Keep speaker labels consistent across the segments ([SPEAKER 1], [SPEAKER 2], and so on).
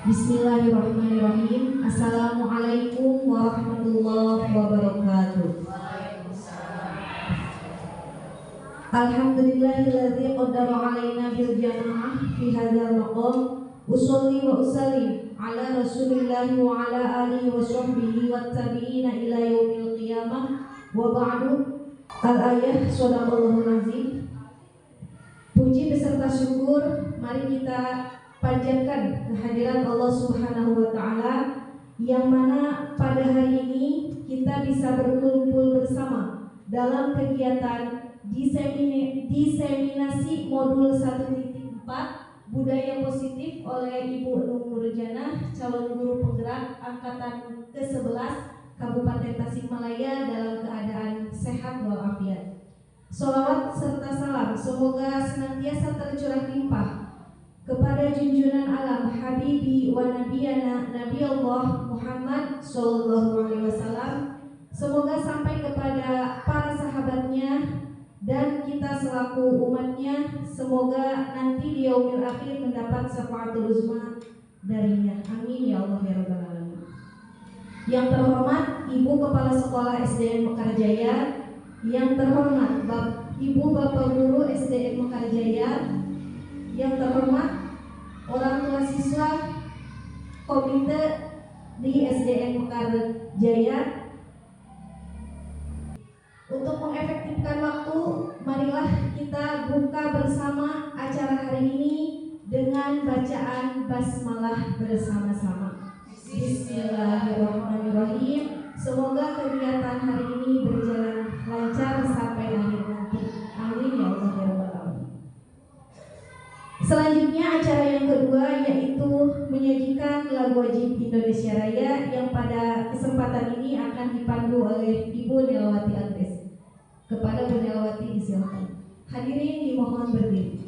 [SPEAKER 1] Bismillahirrahmanirrahim. Assalamualaikum warahmatullahi wabarakatuh. Alhamdulillahilladzi qaddara alaina bil jamaah fi hadzal maqam. Usolli wa usallim ala Rasulillahi wa ala alihi wa sahbihi wat tabi'ina ila yaumil qiyamah. Wa ba'du. Al-ayah shadaqallahul azim. Puji beserta syukur mari kita panjatkan kehadiran Allah Subhanahu wa taala yang mana pada hari ini kita bisa berkumpul bersama dalam kegiatan diseminasi modul 1.4 budaya positif oleh Ibu Nurjanah, calon guru penggerak angkatan ke-11 Kabupaten Tasikmalaya dalam keadaan sehat walafiat. Sholawat serta salam semoga senantiasa tercurah limpah kepada junjungan alam Habibi wa Nabiyana Nabi Allah Muhammad Sallallahu Alaihi Wasallam. Semoga sampai kepada para sahabatnya dan kita selaku umatnya. Semoga nanti di yaumil akhir mendapat syafaatul uzma darinya. Amin ya Allah ya Rabbal Alamin. Yang terhormat Ibu Kepala Sekolah SDN Mekarjaya, yang terhormat Ibu Bapak Guru SDN Mekarjaya, yang terhormat orang tua siswa komite di SDN Mekarjaya. Untuk mengefektifkan waktu, marilah kita buka bersama acara hari ini dengan bacaan basmalah bersama-sama. Bismillahirrahmanirrahim. Semoga kegiatan hari ini berjalan lancar sampai akhir nanti. Amin ya Allah ya Rabbal Alamin. Selanjutnya acara yang kedua yaitu menyajikan lagu wajib Indonesia Raya yang pada kesempatan ini akan dipandu oleh Ibu Nelawati Agnes. Kepada Bu Nelawati disilakan. Hadirin dimohon berdiri.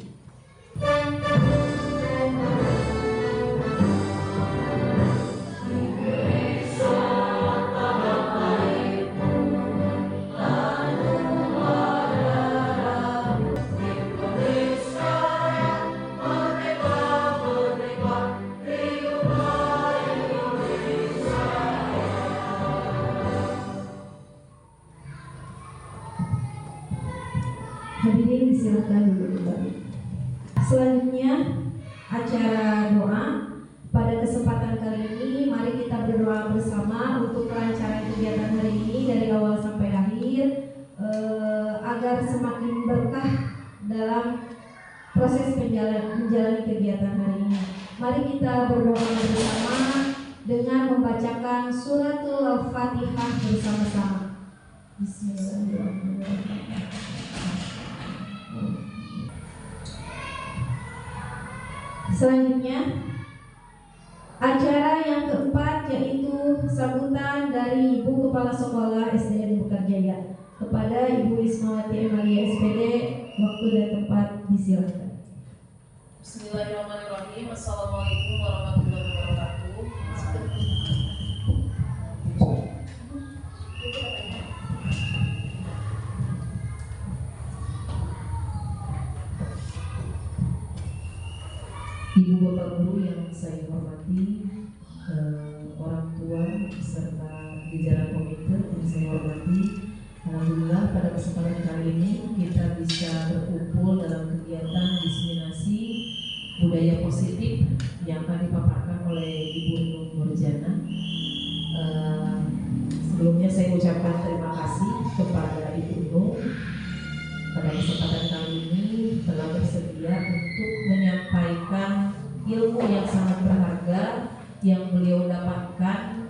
[SPEAKER 1] Hadirin disilakan duduk kembali. Selanjutnya acara doa. Pada kesempatan kali ini mari kita berdoa bersama untuk kelancaran kegiatan hari ini dari awal sampai akhir, agar semakin berkah dalam proses menjalani kegiatan hari ini. Mari kita berdoa bersama dengan membacakan suratul Fatihah bersama-sama. Bismillahirrahmanirrahim. Selanjutnya acara yang keempat yaitu sambutan dari Ibu Kepala Sekolah SDN Mekarjaya. Kepada Ibu Ismawati Emalia SPD, waktu dan tempat disilakan.
[SPEAKER 2] Bismillahirrahmanirrahim. Assalamualaikum warahmatullahi wabarakatuh.
[SPEAKER 3] Ibu Bapak Guru yang saya hormati, orang tua beserta jajaran komite yang saya hormati, alhamdulillah pada kesempatan kali ini kita bisa berkumpul dalam kegiatan diseminasi budaya positif yang akan dipaparkan oleh Ibu Nurjanah. Sebelumnya saya ucapkan terima kasih kepada Ibu Nur pada kesempatan kali ini telah bersedia untuk menyampaikan ilmu yang sangat berharga yang beliau dapatkan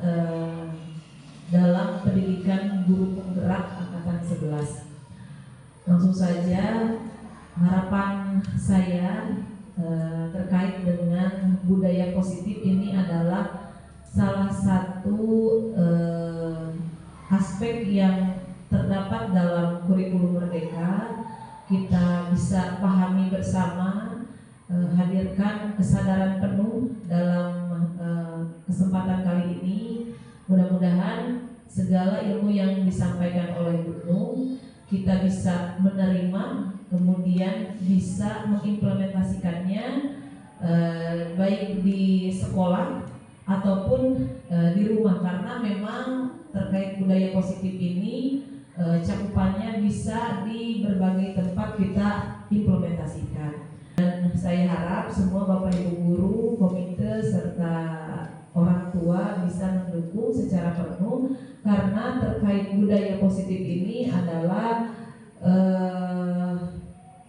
[SPEAKER 3] dalam pendidikan guru penggerak angkatan 11. Langsung saja harapan saya terkait dengan budaya positif ini adalah salah satu aspek yang terdapat dalam kurikulum Merdeka. Kita bisa pahami bersama, hadirkan kesadaran penuh dalam kesempatan kali ini. Mudah-mudahan segala ilmu yang disampaikan oleh Bu Nur kita bisa menerima, kemudian bisa mengimplementasikannya baik di sekolah ataupun di rumah, karena memang terkait budaya positif ini cakupannya bisa di berbagai tempat kita implementasikan. Dan saya harap semua Bapak Ibu guru, komite serta orang tua bisa mendukung secara penuh, karena terkait budaya positif ini adalah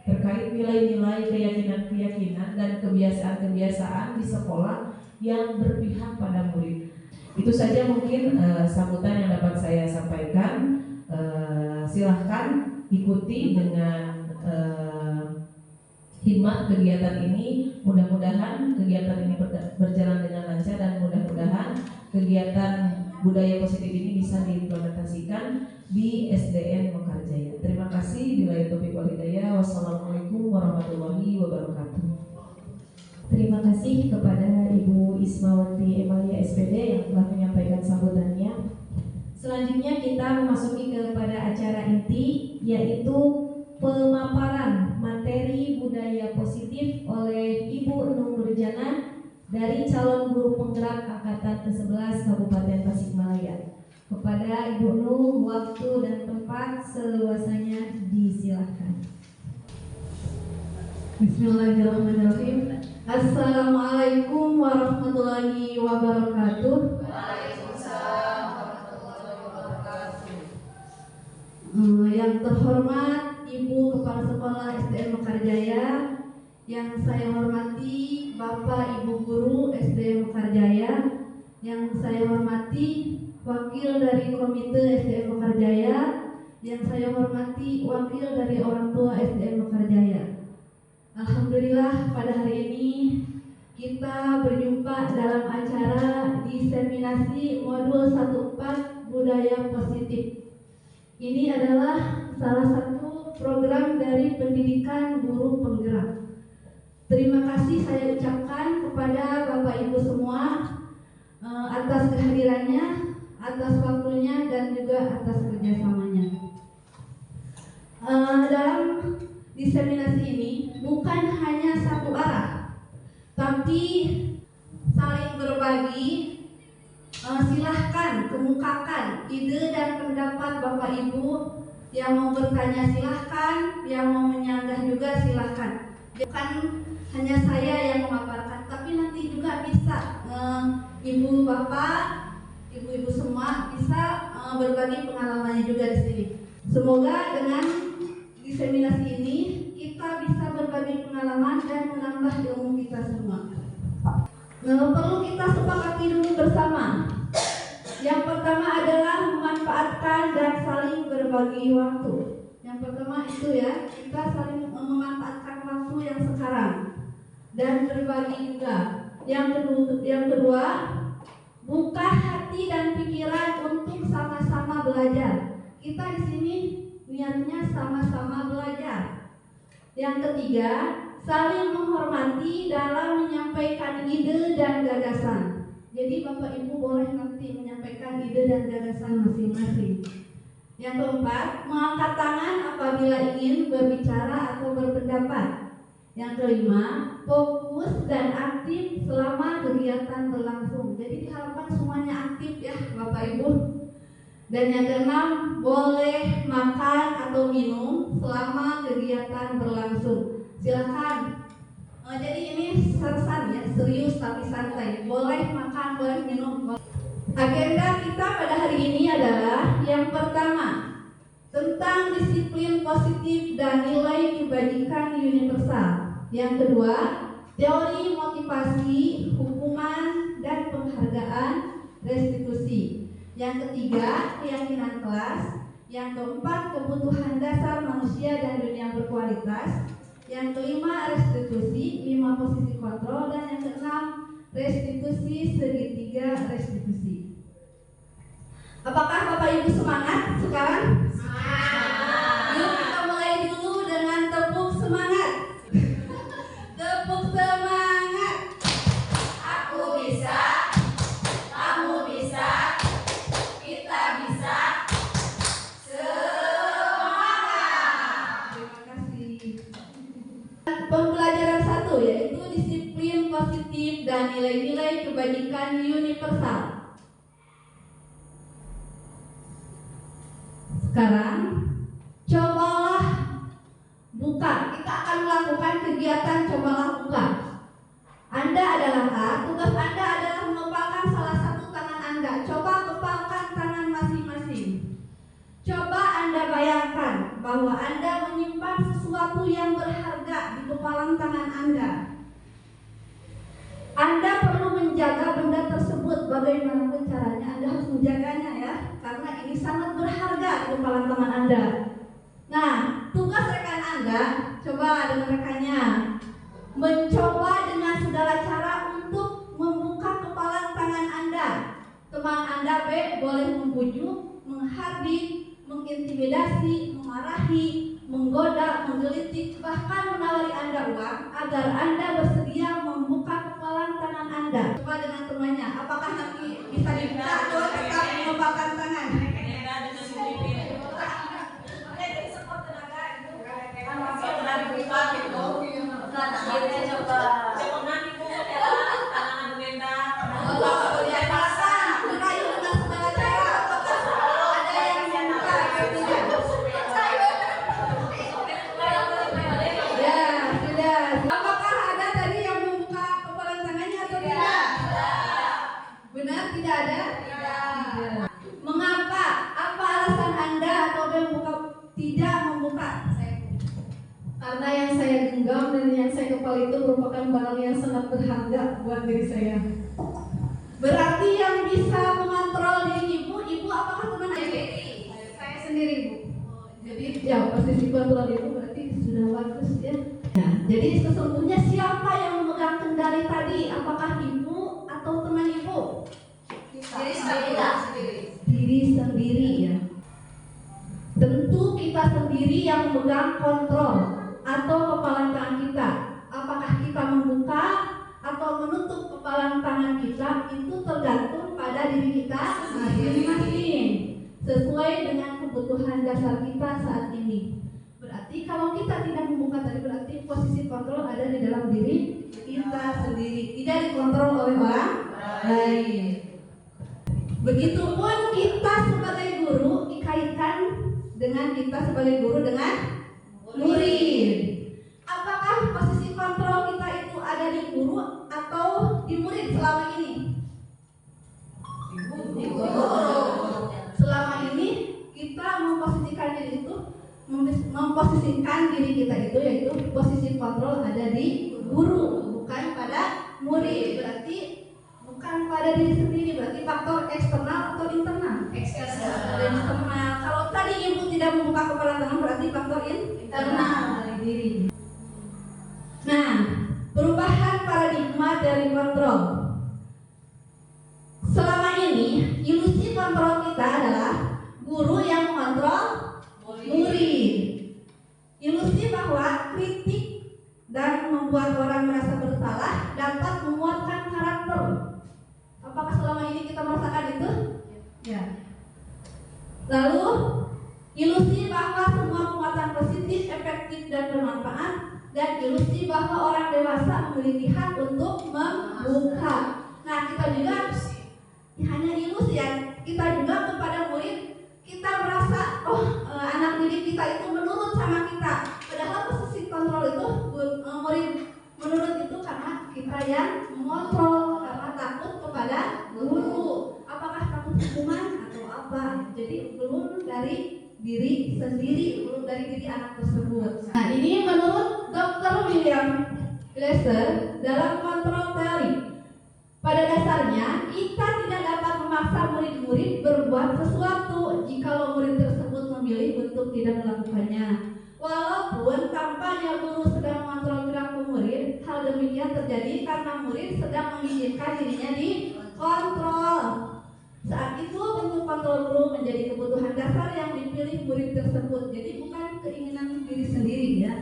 [SPEAKER 3] terkait nilai-nilai, keyakinan-keyakinan dan kebiasaan-kebiasaan di sekolah yang berpihak pada murid. Itu saja mungkin sambutan yang dapat saya sampaikan. Silahkan ikuti dengan hikmat kegiatan ini. Mudah-mudahan kegiatan ini berjalan dengan lancar dan mudah-mudahan kegiatan budaya positif ini bisa diimplementasikan di SDN Mekarjaya. Terima kasih. Billahi taufiq wal hidayah. Wassalamualaikum warahmatullahi wabarakatuh.
[SPEAKER 1] Terima kasih kepada Ibu Ismawati Emalia SPD yang telah menyampaikan sambutannya. Selanjutnya kita memasuki kepada acara inti, yaitu pemaparan materi budaya positif oleh Ibu Enung Nurjana dari calon guru penggerak angkatan ke-11 Kabupaten Tasikmalaya. Kepada Ibu Enung, waktu dan tempat seluasanya disilahkan. Bismillahirrahmanirrahim. Assalamualaikum warahmatullahi wabarakatuh.
[SPEAKER 2] Waalaikumsalam warahmatullahi wabarakatuh.
[SPEAKER 1] Yang terhormat Ibu Kepala Sekolah SDN Mekarjaya, yang saya hormati Bapak Ibu Guru SDN Mekarjaya, yang saya hormati Wakil dari Komite SDN Mekarjaya, yang saya hormati Wakil dari Orang Tua SDN Mekarjaya. Alhamdulillah pada hari ini kita berjumpa dalam acara diseminasi modul 14 budaya positif. Ini adalah salah satu program dari pendidikan guru penggerak. Terima kasih saya ucapkan kepada Bapak Ibu semua atas kehadirannya, atas waktunya dan juga atas kerjasamanya. Dalam diseminasi ini bukan hanya satu arah, tapi saling berbagi. Silahkan kemukakan ide dan pendapat Bapak Ibu. Yang mau bertanya silahkan, yang mau menyanggah juga silahkan. Bukan hanya saya yang memaparkan, tapi nanti juga bisa Ibu Bapak, Ibu-ibu semua bisa berbagi pengalamannya juga di sini. Semoga dengan diseminasi ini kita bisa berbagi pengalaman dan menambah ilmu kita semua. Perlu kita sepakati dulu bersama. Yang pertama adalah memanfaatkan dan saling berbagi waktu. Yang pertama itu ya, kita saling memanfaatkan waktu yang sekarang dan berbagi juga. Yang kedua, buka hati dan pikiran untuk sama-sama belajar. Kita di sini niatnya sama-sama belajar. Yang ketiga, saling menghormati dalam menyampaikan ide dan gagasan. Jadi Bapak Ibu boleh nanti menyampaikan ide dan gagasan masing-masing. Yang keempat, mengangkat tangan apabila ingin berbicara atau berpendapat. Yang kelima, fokus dan aktif selama kegiatan berlangsung. Jadi diharapkan semuanya aktif ya Bapak Ibu. Dan yang keenam, boleh makan atau minum selama kegiatan berlangsung. Silakan. Jadi ini sersan ya, serius tapi santai. Boleh makan, boleh minum. Agenda kita pada hari ini adalah yang pertama, tentang disiplin positif dan nilai kebajikan universal. Yang kedua, teori motivasi, hukuman dan penghargaan, restitusi. Yang ketiga, keyakinan kelas. Yang keempat, kebutuhan dasar manusia dan dunia berkualitas. Yang kelima, restitusi, 5 posisi kontrol. Dan yang keenam, restitusi segitiga restitusi. Apakah Bapak Ibu semangat sekarang? Semangat. Yuk kita mulai dulu dengan tepuk semangat. Tepuk semangat.
[SPEAKER 2] Aku bisa, kamu bisa, kita bisa. Semangat.
[SPEAKER 1] Terima kasih. Pembelajaran 1 yaitu disiplin dan nilai-nilai kebajikan universal. Sekarang cobalah buka. Kita akan melakukan kegiatan cobalah buka. Anda adalah A, tugas Anda adalah mengepalkan salah satu tangan Anda. Coba kepalkan tangan masing-masing. Coba Anda bayangkan bahwa Anda menyimpan sesuatu yang berharga di kepalan tangan Anda. Anda perlu menjaga benda tersebut. Bagaimanapun caranya Anda harus menjaganya ya, karena ini sangat berharga di kepalan tangan Anda. Nah, tugas rekan Anda, coba dengan rekannya mencoba dengan segala cara untuk membuka kepalan tangan Anda. Teman Anda B boleh membujuk, menghardik, mengintimidasi, memarahi, menggoda, menggelitik, bahkan menawari Anda uang agar Anda bersedia membuka kepalan tangan Anda. Coba dengan temannya, apakah nanti bisa dibuka atau tetap mengepalkan tangan? Karena yang saya genggam dan yang saya kepal itu merupakan barang yang sangat berharga buat diri saya. Berarti yang bisa mengontrol diri ibu apakah teman Anda? Saya sendiri, Bu. Jadi ya posisi kontrol ibu berarti sudah bagus ya. Nah, jadi sesungguhnya siapa yang memegang kendali tadi? Apakah ibu atau teman ibu? Diri sendiri ya. Tentu kita sendiri yang memegang kontrol atau kepalan tangan kita. Apakah kita membuka atau menutup kepalan tangan kita itu tergantung pada diri kita masing-masing sesuai dengan kebutuhan dasar kita saat ini. Berarti kalau kita tidak membuka tadi berarti posisi kontrol ada di dalam diri kita sendiri, tidak dikontrol oleh orang lain. Begitupun kita sebagai guru dikaitkan dengan kita sebagai guru dengan murid. Apakah posisi kontrol kita itu ada di guru atau di murid selama ini? Di guru. Selama ini kita memposisikan diri kita itu yaitu posisi kontrol ada di guru, bukan pada murid. Berarti bukan pada diri sendiri, berarti faktor eksternal atau internal? Eksternal. Kalau tadi ibu tidak membuka kepala tangan berarti faktor internal dari diri. Nah, perubahan paradigma dari kontrol. Selama ini ilusi kontrol kita adalah guru yang mengontrol murid. Ilusi bahwa kritik dan membuat orang merasa bersalah dapat menguatkan karakter. Apakah selama ini kita merasakan itu? Ya. Lalu ilusi bahwa semua penguatan positif, efektif dan bermanfaat, dan ilusi bahwa orang dewasa memiliki hak untuk membuka. Nah, kita juga hanya ilusi ya. Kita juga kepada murid kita merasa anak didik kita itu menurut sama kita. Padahal posisi kontrol itu murid menurut itu karena kita yang mengontrol, karena takut kepada guru. Apakah takut hukuman atau apa? Jadi belum dari diri sendiri, belum dari diri anak tersebut. Nah, ini menurut Dr. William Glasser dalam kontrol teori. Pada dasarnya, kita tidak dapat memaksa murid-murid berbuat sesuatu jika murid tersebut memilih untuk tidak melakukannya. Walaupun tampaknya guru sedang mengontrol perilaku murid, hal demikian terjadi karena murid sedang mengizinkan dirinya dikontrol. Saat itu bentuk kontrol guru menjadi kebutuhan dasar yang dipilih murid tersebut. Jadi bukan keinginan diri sendiri ya.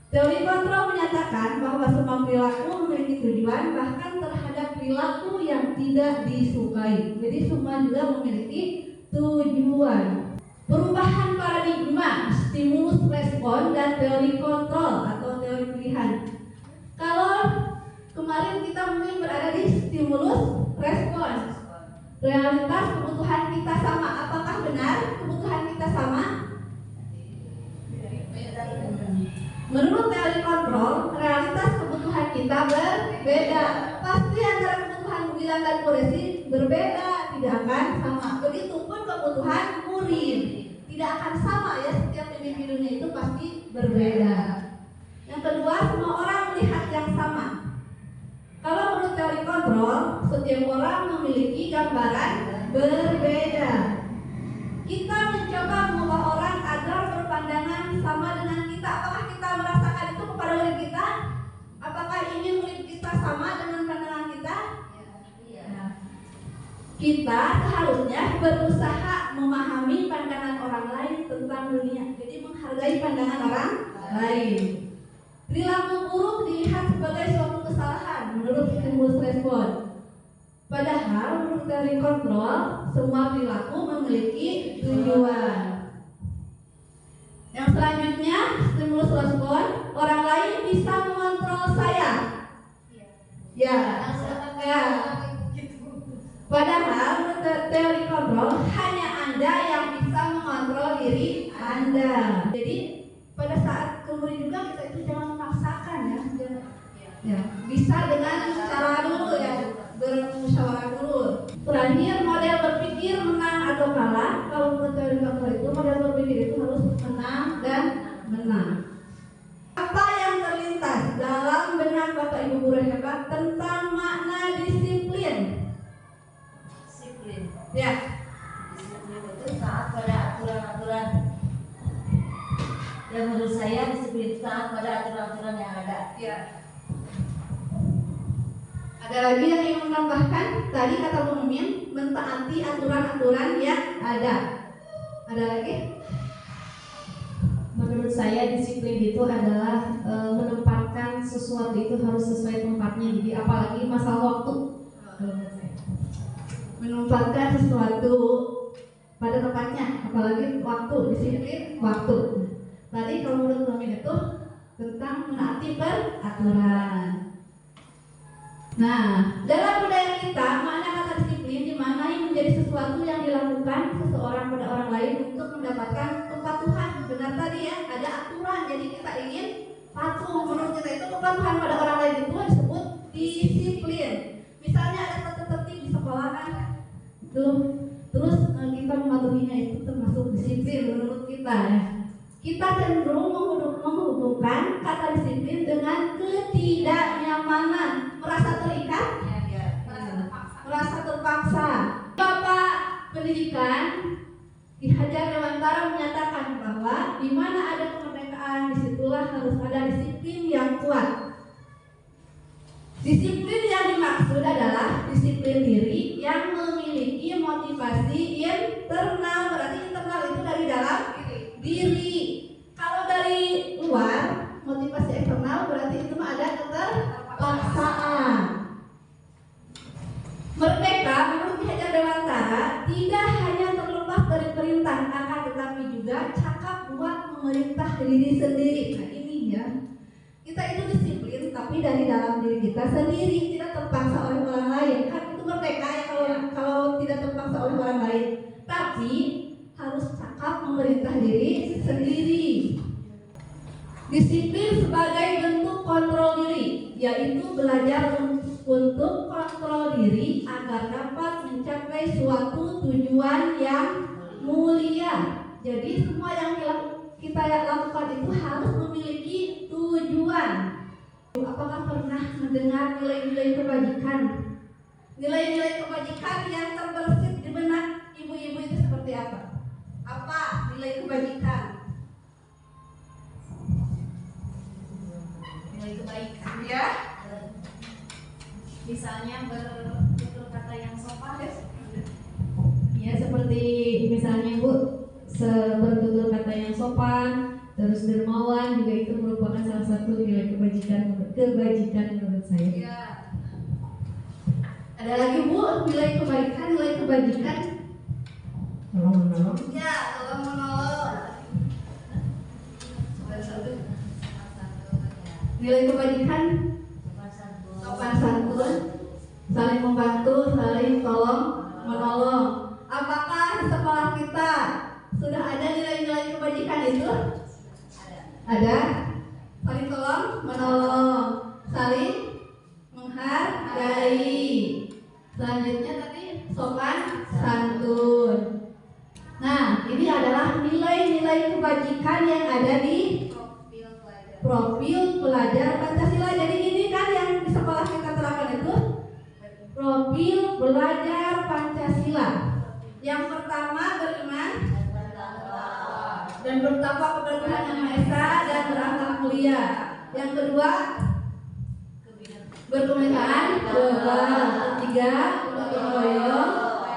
[SPEAKER 1] Teori kontrol menyatakan bahwa semua perilaku memiliki tujuan, bahkan terhadap perilaku yang tidak disukai. Jadi semua juga memiliki tujuan. Perubahan paradigma, stimulus respon, dan teori kontrol atau teori pilihan. Kalau
[SPEAKER 4] Kemarin kita mungkin berada di stimulus respons. Realitas kebutuhan kita sama. Apakah benar kebutuhan kita sama? Menurut teori kontrol, realitas kebutuhan kita berbeda. Pasti antara kebutuhan Bu Gilang dan Bu Resi berbeda, tidak akan sama. Begitupun kebutuhan Murin, tidak akan sama ya, setiap individunya itu pasti berbeda. Yang kedua, semua orang melihat yang sama. Kalau menurut teori kontrol, setiap orang memiliki gambaran berbeda. Kita mencoba mengubah orang agar berpandangan sama dengan kita. Apakah kita merasakan itu kepada murid kita? Apakah ingin murid kita sama dengan pandangan kita? Ya. Kita seharusnya berusaha memahami pandangan orang lain tentang dunia. Jadi menghargai pandangan orang lain. Perilaku buruk dilihat sebagai suatu kesalahan menurut stimulus respon. Padahal menurut teori kontrol, semua perilaku memiliki tujuan. Yang selanjutnya, stimulus respon, orang lain bisa mengontrol saya. Ya. Padahal menurut teori kontrol, hanya Anda yang bisa mengontrol diri Anda. Jadi pada saat kemudian juga kita itu jangan memaksakan ya. Ya, bisa dengan cara dulu ya, bermusyawarah dulu. Terakhir, model berpikir menang atau kalah. Kalau menurut teori kontrol itu model berpikir itu harus menang dan menang. Apa yang terlintas dalam benak Bapak Ibu guru hebat tentang makna disiplin?
[SPEAKER 2] Disiplin.
[SPEAKER 4] Ya.
[SPEAKER 2] Disiplin itu taat pada aturan-aturan. Dan menurut saya disiplin itu taat pada aturan-aturan yang ada.
[SPEAKER 4] Ya. Ada lagi yang ingin menambahkan? Tadi kata Bu Mimin, mentaati aturan-aturan yang ada. Ada lagi?
[SPEAKER 1] Menurut saya disiplin itu adalah menempatkan sesuatu itu harus sesuai tempatnya. Jadi apalagi masalah waktu.
[SPEAKER 4] Menempatkan sesuatu pada tempatnya, apalagi waktu, disiplin waktu. Tadi kalau menurut Bu Mimin itu tentang menaati peraturan. Nah, dalam budaya kita, makna kata disiplin dimaknai menjadi sesuatu yang dilakukan seseorang pada orang lain untuk mendapatkan kepatuhan. Benar tadi ya, ada aturan, jadi kita ingin patuh. Menurut kita itu kepatuhan pada orang lain itu disebut disiplin. Misalnya ada tata tertib di sekolah kan, itu terus kita mematuhinya itu termasuk disiplin menurut kita ya. Kita cenderung menghubungkan kata disiplin dengan ketidaknyamanan, merasa terikat, merasa terpaksa. Bapak Pendidikan Ki Hajar Dewantara menyatakan bahwa di mana ada kemerdekaan, disitulah harus ada disiplin yang kuat. Disiplin yang dimaksud adalah disiplin diri yang memiliki motivasi internal. Berarti internal itu dari dalam diri. Kalau dari luar, motivasi eksternal berarti itu ada keterpaksaan. Merdeka menurut Ki Hajar Dewantara tidak hanya terlepas dari perintah, akan tetapi juga cakap buat memerintah diri sendiri. Nah ini ya, kita itu disiplin tapi dari dalam diri kita sendiri, tidak terpaksa oleh orang lain. Kan itu merdeka ya kalau tidak terpaksa oleh orang lain. Tapi harus cakap memerintah diri sendiri. Disiplin sebagai bentuk kontrol diri, yaitu belajar untuk kontrol diri agar dapat mencapai suatu tujuan yang mulia. Jadi semua yang kita lakukan itu harus memiliki tujuan. Apakah pernah mendengar nilai-nilai kebajikan? Nilai-nilai kebajikan yang terbersit di benak ibu-ibu itu seperti apa? Apa nilai kebajikan?
[SPEAKER 2] Nilai kebaikan.
[SPEAKER 4] Ya.
[SPEAKER 1] Misalnya bertutur kata yang sopan. Ya seperti misalnya Bu, bertutur kata yang sopan, terus dermawan juga itu merupakan salah satu nilai kebajikan menurut saya.
[SPEAKER 4] Ya. Ada lagi Bu, nilai kebajikan.
[SPEAKER 1] Tolong menolong.
[SPEAKER 4] Ya, tolong menolong. Nilai kebajikan sopan santun, saling membantu, saling tolong menolong. Apakah di sekolah kita sudah ada nilai-nilai kebajikan itu? Ada. Saling tolong menolong, saling menghargai. Selanjutnya tadi sopan santun. Nah, ini adalah nilai-nilai kebajikan yang ada di profil pelajar Pancasila. Jadi ini kan yang di sekolah kita terapkan itu profil belajar Pancasila. Yang pertama beriman dan bertakwa kepada Tuhan Yang Maha Esa dan berakhlak mulia. Yang kedua berkebinekaan, ketiga gotong royong,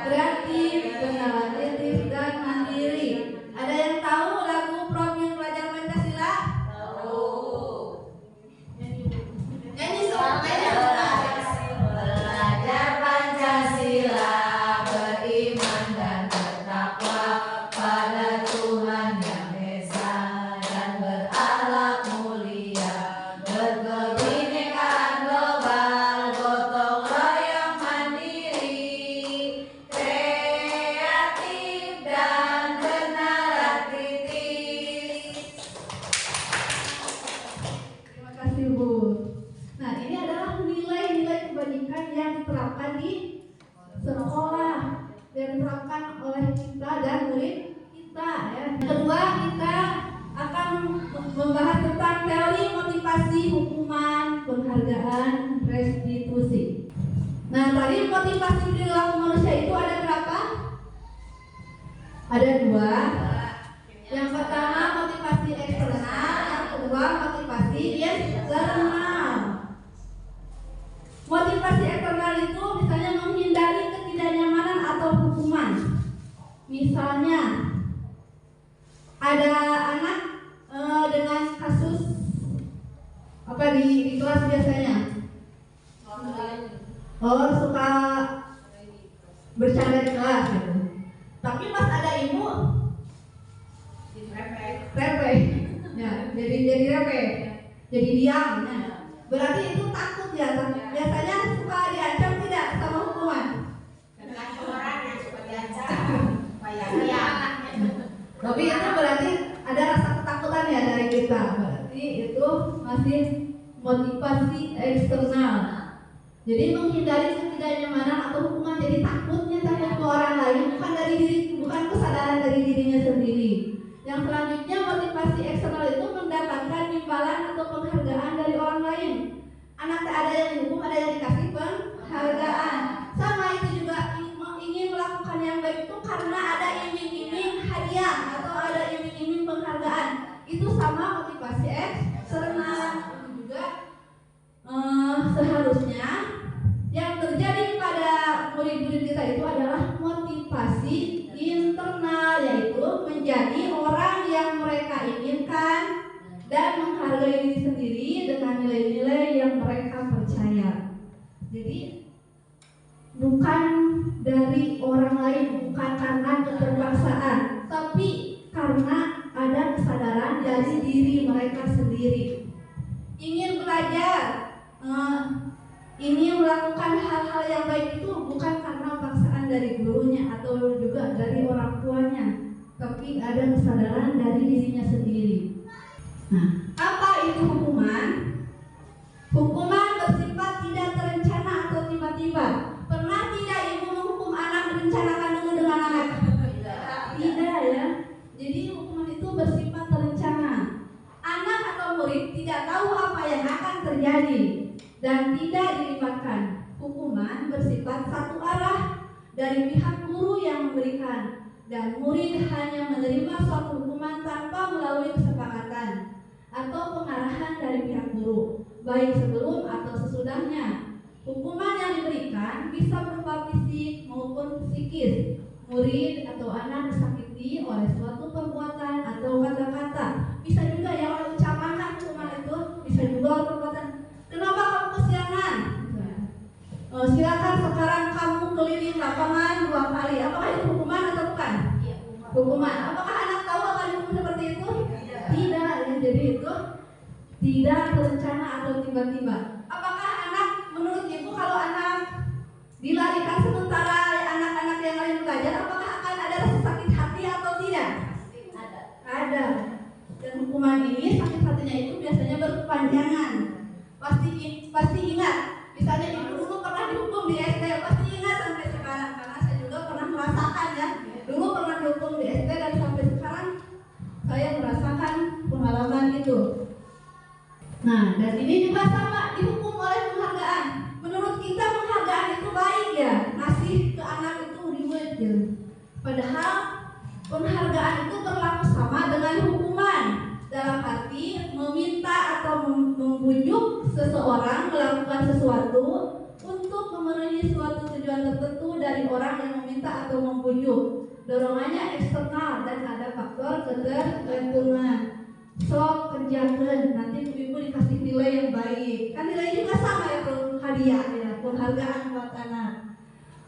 [SPEAKER 4] kreatif, bernatif dan mandiri. Ada yang tahu lagu profil pelajar Pancasila? Nyanyi
[SPEAKER 2] Belajar Pancasila, beriman dan bertakwa pada Tuhan Yang Esa dan berakhlak mulia, berkebinekaan global, gotong royong mandiri, kreatif dan bernarasitis.
[SPEAKER 4] Terima kasih Bu. Nah, ini adalah nilai-nilai kebajikan yang diterapkan di sekolah, yang diterapkan oleh kita dan murid kita ya. Yang kedua, kita akan membahas tentang teori motivasi, hukuman, penghargaan, restitusi. Nah, tadi motivasi perilaku manusia itu ada berapa? Ada dua. Yang pertama motivasi eksternal, yang kedua motivasi internal. Motivasi eksternal itu misalnya menghindari ketidaknyamanan atau hukuman. Misalnya ada anak dengan kasus apa di kelas biasanya, suka bercanda di kelas gitu. Tapi pas ada ibu repe, ya, jadi repe, jadi diam. Nah, berarti itu takut ya. Biasanya suka diancam tidak sama hukuman. Tapi itu berarti ada rasa ketakutan ya dari kita. Berarti itu masih motivasi eksternal. Jadi menghindari ketidaknyamanan atau hukuman. Jadi takut ke orang lain, bukan kesadaran dari dirinya sendiri. Yang selanjutnya motivasi eksternal itu mendapatkan imbalan atau penghargaan dari orang lain. Anak tak ada yang dihukum, ada yang dikasih penghargaan. Sama itu juga ingin melakukan yang baik itu karena ada iming-iming hadiah atau ada iming-iming penghargaan. Itu sama motivasi eksternal. Itu juga seharusnya yang terjadi pada murid-murid kita itu adalah motivasi internal, yaitu menjadi orang yang mereka inginkan dan menghargai diri sendiri dengan nilai-nilai yang mereka percaya. Jadi bukan dari orang lain, bukan karena keterpaksaan, tapi karena ada kesadaran dari diri mereka sendiri. Ingin belajar, ingin melakukan hal-hal yang baik itu bukan karena paksaan dari gurunya atau juga dari orang tuanya, tapi ada kesadaran dari dirinya sendiri. Nah, apa itu hukuman? Hukuman bersifat tidak terencana atau tiba-tiba. Pernah tidak ibu menghukum anak merencanakan dulu dengan anak? Tidak ya. Jadi hukuman itu bersifat terencana. Anak atau murid tidak tahu apa yang akan terjadi dan tidak dilibatkan. Hukuman bersifat satu arah dari pihak guru yang memberikan, dan murid hanya menerima suatu hukuman tanpa melalui kesepakatan atau pengarahan dari pihak guru, baik sebelum atau sesudahnya. Hukuman yang diberikan bisa berupa fisik maupun psikis. Murid atau anak disakiti oleh suatu perbuatan atau kata-kata. Bisa juga ya oleh ucapan hukuman itu, bisa juga oleh perbuatan. Kenapa kamu kesiangan? Silakan sekarang kamu keliling lapangan 2 kali. Apakah itu hukuman atau bukan? Hukuman. Apakah anak tahu akan dihukum seperti itu? Tidak. Ya, jadi itu tidak terencana atau tiba-tiba. Apakah anak menurut kalau anak dilarikan sementara anak-anak yang lain belajar, apakah akan ada rasa sakit hati atau tidak? Ada. Dan hukuman ini sakit hatinya itu biasanya berkepanjangan. Pasti ingat. Misalnya ibu dulu pernah dihukum di SD, pasti ingat sampai sekarang, karena saya juga pernah merasakan ya. Dulu pernah dihukum di SD dan sampai sekarang saya merasakan pengalaman itu. Nah, dan ini juga sama, dihukum oleh penghargaan. Menurut kita penghargaan itu baik ya, ngasih ke anak itu reward ya. Padahal penghargaan itu berlaku sama dengan hukuman. Dalam arti meminta atau membujuk seseorang melakukan sesuatu untuk memenuhi suatu tujuan tertentu dari orang yang meminta atau membujuk. Dorongannya eksternal dan ada faktor ketergantungan. Sok kerjakan, nanti ibu dikasih nilai yang baik. Kan nilai juga sama ya kalau hadiah ya, penghargaan buat anak.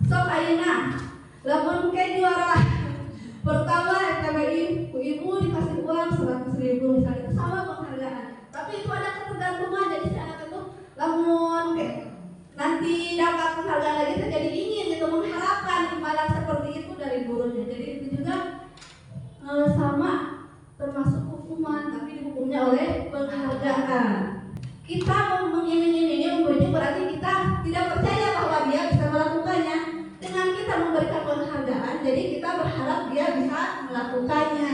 [SPEAKER 4] Sok ayeuna, lamun ke juara pertama STBI, ibu dikasih uang 100.000 misalnya, itu sama penghargaan. Tapi itu ada ketergantungan, jadi si anak itu lamun nanti dapat penghargaan lagi, jadi ingin gitu, mengharapkan imbalan seperti itu dari gurunya. Jadi itu juga sama, termasuk hukuman, tapi dihukumnya oleh penghargaan. Kita mengiming-imingi membujuk berarti kita tidak percaya bahwa dia bisa melakukannya. Dengan kita memberikan penghargaan, jadi kita berharap dia bisa melakukannya.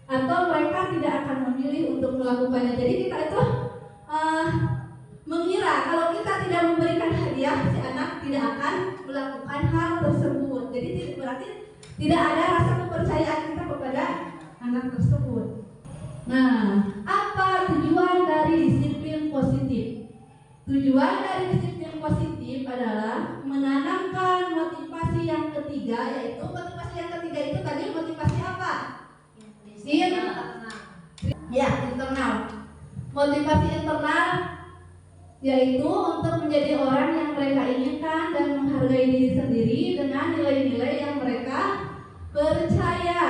[SPEAKER 4] Atau mereka tidak akan memilih untuk melakukannya. Jadi kita itu mengira kalau kita tidak memberikan hadiah, si anak tidak akan melakukan hal tersebut. Jadi berarti tidak ada rasa kepercayaan kita kepada anak tersebut. Nah, apa tujuan dari disiplin positif? Tujuan dari disiplin positif adalah menanamkan motivasi yang ketiga, yaitu motivasi yang ketiga itu tadi motivasi apa? Internal. Motivasi internal yaitu untuk menjadi orang yang mereka inginkan dan menghargai diri sendiri dengan nilai-nilai yang mereka percaya.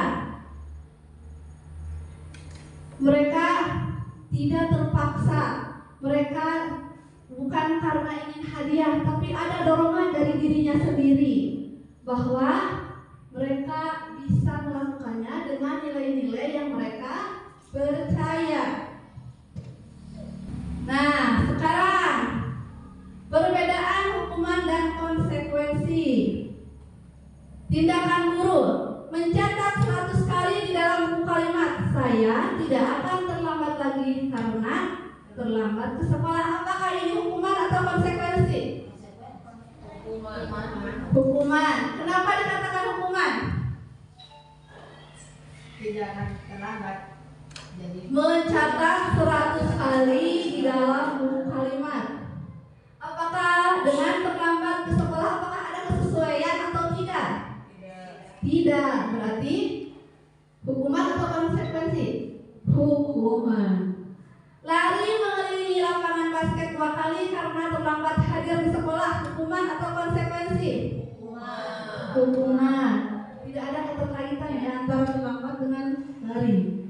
[SPEAKER 4] Mereka tidak terpaksa, mereka bukan karena ingin hadiah, tapi ada dorongan dari dirinya sendiri bahwa mereka bisa melakukannya dengan nilai-nilai yang mereka percaya. Nah, sekarang perbedaan hukuman dan konsekuensi. Tindakan guru mencatat 100 kali di dalam buku kalimat, saya tidak akan terlambat lagi karena terlambat ke sekolah. Apakah ini hukuman atau konsekuensi? Hukuman. Kenapa dikatakan hukuman?
[SPEAKER 2] Tidak akan terlambat. Jadi
[SPEAKER 4] Mencatat 100 kali di dalam buku kalimat. Apakah dengan terlambat ke sekolah apakah ada kesesuaian atau tidak? Tidak. Berarti hukuman atau konsekuensi? Hukuman. Lari mengelilingi lapangan basket 2 kali karena terlambat hadir di sekolah, hukuman atau konsekuensi? Hukuman. Tidak ada keterkaitan ya antara terlambat dengan lari.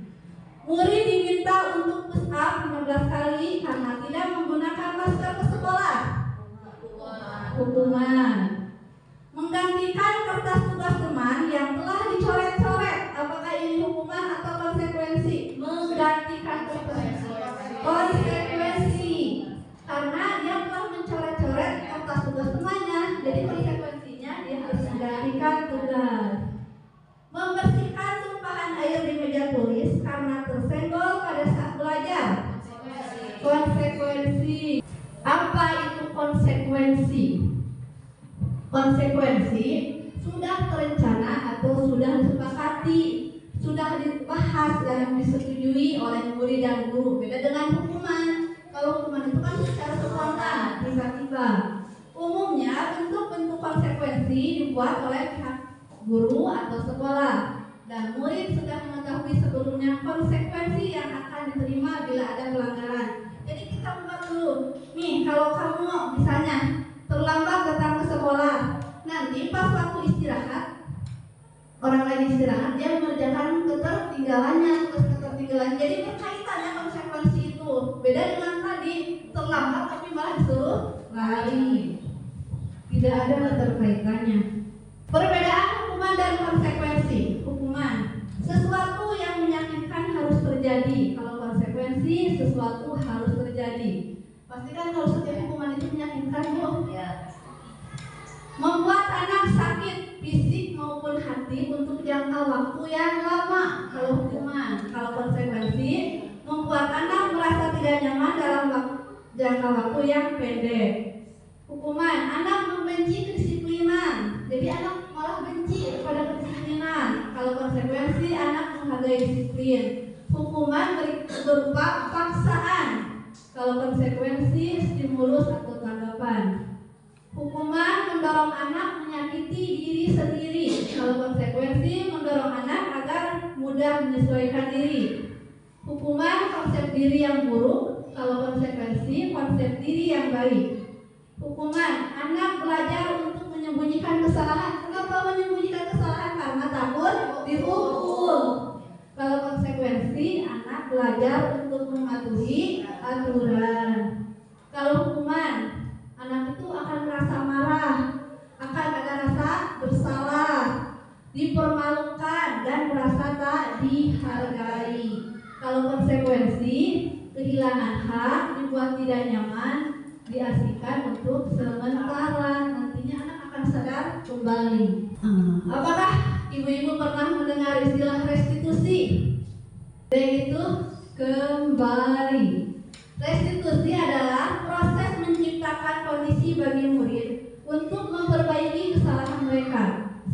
[SPEAKER 4] Murid diminta untuk push up 15 kali karena tidak menggunakan masker ke sekolah. Hukuman. Menggantikan kertas tugas teman yang telah dicoret-coret, apakah ini hukuman atau konsekuensi? Menggantikan kertas. Konsekuensi. Karena dia telah mencoret-coret kertas tugas temannya, jadi konsekuensinya dia harus menggantikan tugas. Membersihkan tumpahan air di meja tulis karena tersenggol pada saat belajar. Konsekuensi. Apa itu konsekuensi? Konsekuensi sudah terencana atau sudah disepakati, sudah dibahas dan disetujui oleh murid dan guru. Beda dengan hukuman. Kalau hukuman itu kan secara spontan, tiba-tiba. Umumnya bentuk-bentuk konsekuensi dibuat oleh pihak guru atau sekolah, dan murid sudah mengetahui sebelumnya konsekuensi yang akan diterima bila ada pelanggaran. Jadi kita buat dulu, nih kalau kamu misalnya terlambat datang ke sekolah, nanti pas waktu istirahat, orang lain istirahat, dia mengerjakan ketertinggalannya, tugas ketertinggalannya. Jadi berkaitan ya konsekuensi itu. Beda dengan tadi terlambat tapi malah disuruh lari. Tidak ada keterkaitannya. Perbedaan hukuman dan konsekuensi. Hukuman, sesuatu yang menyakitkan harus terjadi. Kalau konsekuensi, sesuatu harus terjadi. Pastikan kalau setiap hukuman itu menyakitkan, Bu.
[SPEAKER 2] Ya.
[SPEAKER 4] Membuat anak sakit fisik maupun hati untuk jangka waktu yang lama. Kalau hukuman, kalau konsekuensi, membuat anak merasa tidak nyaman dalam jangka waktu yang pendek. Hukuman, anak membenci kedisiplinan, jadi anak malah benci pada kedisiplinan. Kalau konsekuensi, anak menghargai disiplin. Hukuman berupa paksaan. Kalau konsekuensi, stimulus atau tanggapan. Hukuman mendorong anak menyakiti diri sendiri. Kalau konsekuensi, mendorong anak agar mudah menyesuaikan diri. Hukuman konsep diri yang buruk. Kalau konsekuensi, konsep diri yang baik. Hukuman, anak belajar untuk menyembunyikan kesalahan. Kenapa menyembunyikan kesalahan? Karena takut dihukum. Kalau konsekuensi, anak belajar untuk mematuhi aturan. Kalau hukuman, anak itu akan merasa marah, akan ada rasa bersalah, dipermalukan, dan merasa tak dihargai. Kalau konsekuensi, kehilangan hak, dibuat tidak nyaman, diasingkan untuk sementara. Nantinya anak akan sadar kembali. Apakah ibu-ibu pernah mendengar istilah restitusi? Yaitu kembali. Restitusi adalah proses menciptakan kondisi bagi murid untuk memperbaiki kesalahan mereka,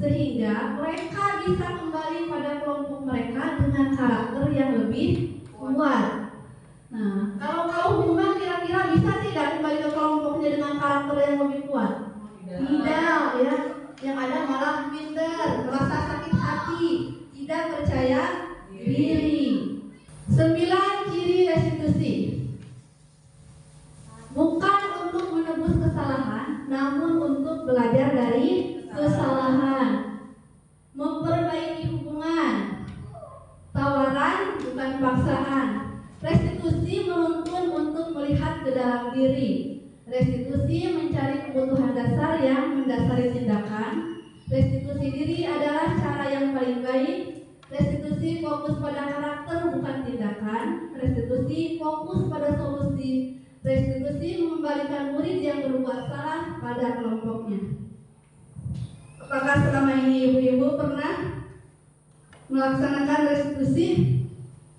[SPEAKER 4] sehingga mereka bisa kembali pada kelompok mereka dengan karakter yang lebih kuat. Nah, kalau hukuman kira-kira bisa tidak kembali ke kelompoknya dengan karakter yang lebih kuat? Tidak, ya. Yang ada malah minder, merasa sakit hati, tidak percaya diri. 9 ciri restitusi. Bukan untuk menebus kesalahan, namun untuk belajar dari kesalahan. Memperbaiki hubungan. Tawaran bukan paksaan. Restitusi menuntun untuk melihat ke dalam diri. Restitusi mencari kebutuhan dasar yang mendasari tindakan. Restitusi diri adalah cara yang paling baik. Restitusi fokus pada karakter bukan tindakan. Restitusi fokus pada solusi. Restitusi mengembalikan murid yang berbuat salah pada kelompoknya. Apakah selama ini ibu-ibu pernah melaksanakan restitusi?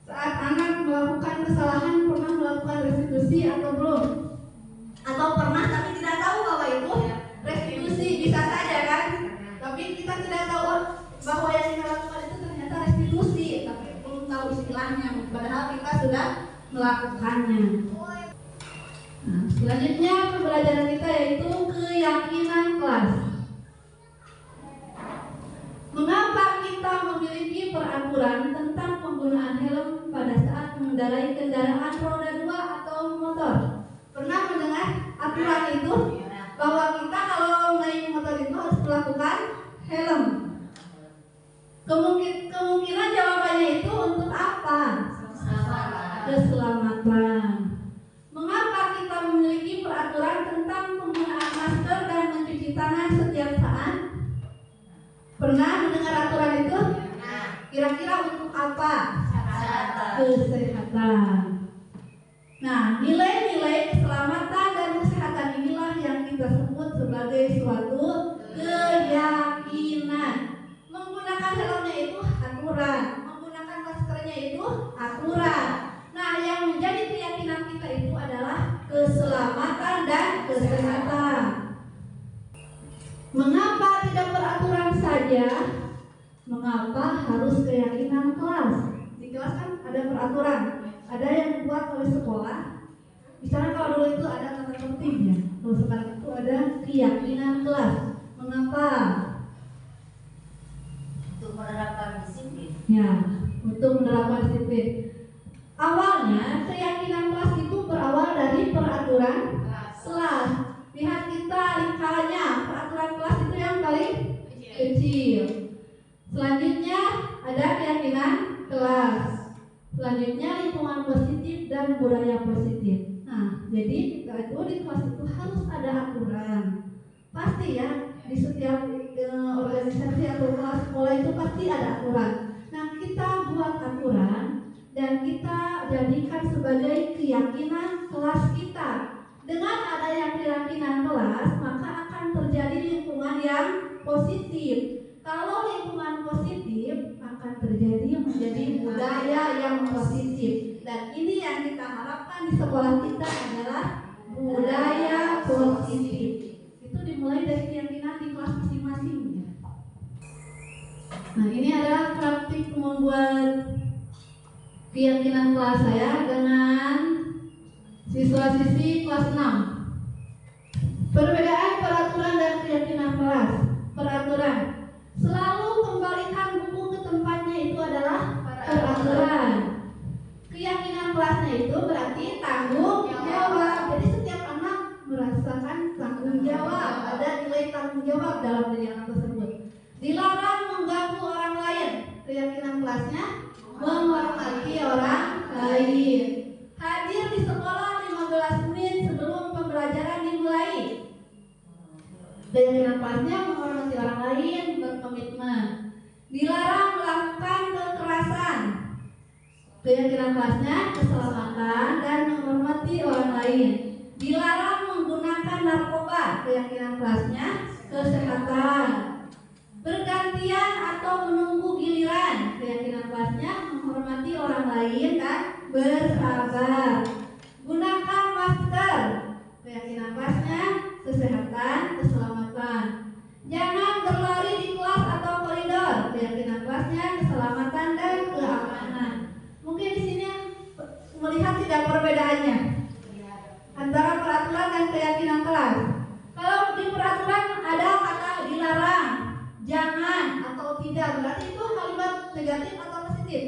[SPEAKER 4] Saat anak melakukan kesalahan, pernah melakukan restitusi atau belum? Atau pernah tapi tidak tahu bahwa itu restitusi? Bisa saja kan? Tapi kita tidak tahu bahwa yang kita lakukan itu ternyata restitusi, tapi belum tahu istilahnya, padahal kita sudah melakukannya. Nah, selanjutnya pembelajaran kita yaitu keyakinan kelas. Mengapa kita memiliki peraturan tentang penggunaan helm pada saat mengendarai kendaraan roda 2 atau motor? Pernah mendengar aturan itu? Bahwa kita kalau naik motor itu harus melakukan helm. Kemungkinan jawabannya itu untuk apa? Keselamatan. Mengapa kita memiliki peraturan tentang penggunaan masker dan mencuci tangan setiap saat? Pernah mendengar aturan itu? Kira-kira untuk apa? Kesehatan. Nah, nilai-nilai keselamatan dan kesehatan inilah yang kita sebut sebagai suatu keyakinan. Menggunakan helmnya itu aturan, menggunakan maskernya itu aturan. Nah, yang menjadi keyakinan kita itu adalah keselamatan dan kesehatan. Mengapa tidak peraturan saja? Mengapa harus keyakinan kelas? Di kelas kan ada peraturan, ada yang dibuat oleh sekolah. Misalnya kalau dulu itu ada tata tertibnya, kalau sekarang itu ada keyakinan kelas. Mengapa?
[SPEAKER 2] Untuk menerapkan disiplin.
[SPEAKER 4] Ya, untuk menerapkan disiplin. Awalnya keyakinan kelas itu berawal dari peraturan kelas. Lihat kita lingkarannya, peraturan kelas itu yang paling kecil. Selanjutnya ada keyakinan kelas. Selanjutnya lingkungan positif dan budaya positif. Nah, jadi kita itu di kelas itu harus ada aturan. Pasti ya, di setiap organisasi atau kelas sekolah itu pasti ada aturan. Nah, kita buat aturan dan kita jadikan sebagai keyakinan kelas kita. Dengan adanya keyakinan kelas, maka akan terjadi lingkungan yang positif. Kalau lingkungan positif, akan terjadi menjadi budaya yang positif. Dan ini yang kita harapkan di sekolah kita adalah budaya positif. Itu dimulai dari keyakinan di kelas masing-masing ya. Nah, ini adalah praktik membuat keyakinan kelas saya dengan siswa-siswi kelas 6. Perbedaan peraturan dan keyakinan kelas. Peraturan. Selalu kembalikan buku ke tempatnya, itu adalah peraturan. Keyakinan kelasnya itu berarti tanggung jawab. Jadi setiap anak merasakan tanggung jawab, ada nilai tanggung jawab dalam diri anak tersebut. Dilarang mengganggu orang lain. Keyakinan kelasnya menghormati orang lain. Hadir di sekolah 15 menit sebelum pembelajaran dimulai. Keyakinan kelasnya menghormati orang lain, berkomitmen. Dilarang melakukan kekerasan. Keyakinan kelasnya keselamatan dan menghormati orang lain. Dilarang menggunakan narkoba. Keyakinan kelasnya kesehatan. Bergantian atau menunggu giliran. Keyakinan kelasnya menghormati orang lain dan bersabar. Gunakan masker. Keyakinan kelasnya kesehatan, keselamatan. Jangan berlari di kelas atau koridor. Keyakinan kelasnya keselamatan dan keamanan. Mungkin di sini melihat tidak perbedaannya antara peraturan dan keyakinan kelas. Kalau di peraturan ada kata dilarang, jangan atau tidak, berarti itu kalimat negatif atau positif?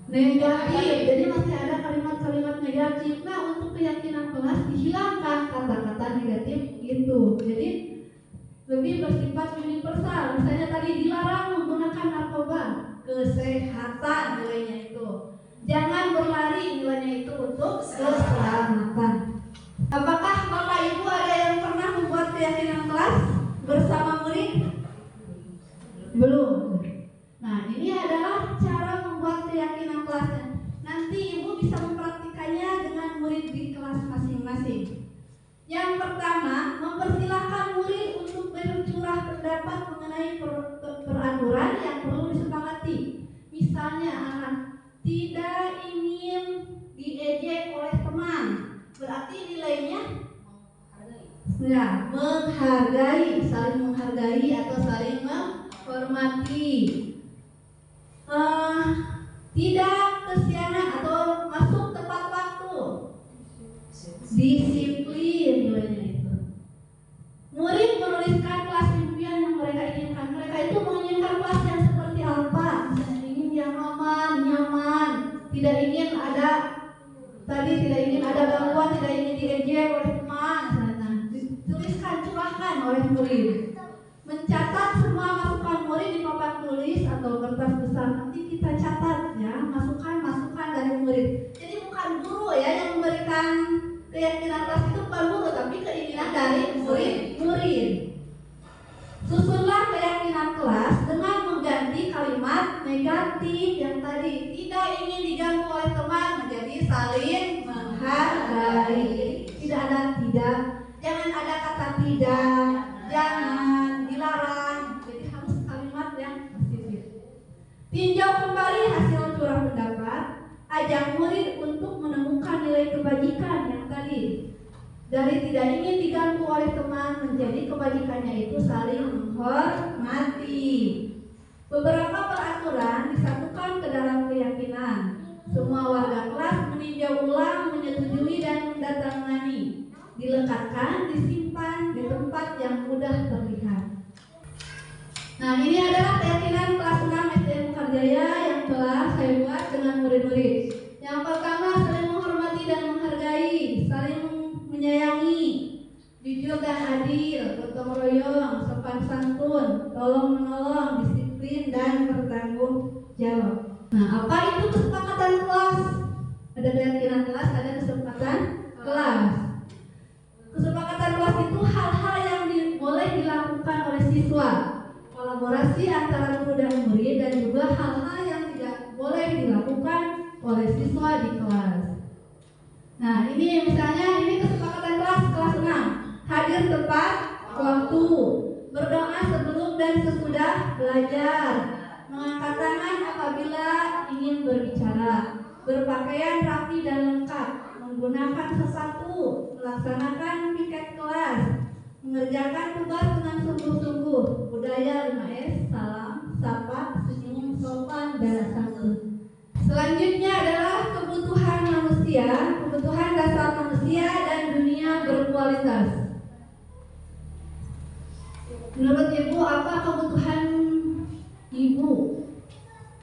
[SPEAKER 4] Negatif. Jadi masih ada kalimat-kalimat negatif. Nah, untuk keyakinan kelas dihilangkan kata-kata negatif itu. Jadi lebih bersifat universal. Misalnya tadi dilarang menggunakan narkoba, kesehatan nilainya itu. Jangan berlari nilainya itu untuk keselamatan. Apakah Bapak Ibu ada yang pernah membuat keyakinan kelas bersama murid? Belum. Nah, ini adalah cara membuat keyakinan kelasnya. Nanti Ibu bisa mempraktikannya dengan murid di kelas masing-masing. Yang pertama, mempersilahkan murid untuk bercurah pendapat mengenai peraturan yang perlu disepakati. Misalnya, anak tidak ingin diejek oleh teman, berarti nilainya menghargai, saling menghargai atau saling menghormati. Tidak kesiangan atau masuk tepat waktu, disiplin nilainya itu. Murid menuliskan kelas impian yang mereka inginkan. Mereka itu menginginkan kelas yang seperti apa? Misalnya ingin yang aman, nyaman, tidak ingin ada gangguan, tidak ingin diejek oleh teman. Tuliskan, curahkan oleh murid. Mencatat semua masukan murid di papan tulis atau kertas besar. Nanti kita catat ya masukan dari murid. Jadi bukan guru ya yang memberikan keyakinan kelas, itu bukan guru, tapi keinginan dari murid. Susunlah keyakinan kelas dengan mengganti kalimat negatif yang tadi. Tidak ingin diganggu oleh teman menjadi saling menghargai. Tidak ada tidak. Jangan ada kata tidak. Jangan, dilarang. Jadi harus kalimat yang positif. Tinjau kembali hasil curah pendapat. Ajak murid untuk menemukan nilai kebajikan yang tadi. Dari tidak ingin diganggu oleh teman menjadi kebajikannya itu saling menghormati. Beberapa peraturan disatukan ke dalam keyakinan. Semua warga kelas meninjau ulang, menyetujui dan mendatangani. Dilekatkan, disimpan di tempat yang mudah terlihat. Nah, ini adalah keyakinan kelas 6 SD Mekarjaya yang telah saya buat dengan murid-murid. Yang pertama, saling menghormati dan menghargai, saling menyayangi, jujur dan adil, gotong royong, sopan santun, tolong menolong, disiplin dan bertanggung jawab. Nah, apa itu kesepakatan kelas? Ada keyakinan kelas, ada kesepakatan kelas. Kesepakatan kelas itu hal-hal yang boleh dilakukan oleh siswa, kolaborasi antara guru dan murid, dan juga hal-hal yang tidak boleh dilakukan oleh siswa di kelas. Nah, ini misalnya ini kesepakatan kelas 6. Hadir tepat waktu, berdoa sebelum dan sesudah belajar, mengangkat tangan apabila ingin berbicara, berpakaian rapi dan lengkap, menggunakan sepatu, melaksanakan piket kelas, mengerjakan tugas dengan sungguh-sungguh, budaya 5S, salam, sapa, senyum, sopan, dan santun. Selanjutnya adalah kebutuhan manusia, kebutuhan dasar manusia dan dunia berkualitas. Menurut Ibu, apa kebutuhan Ibu?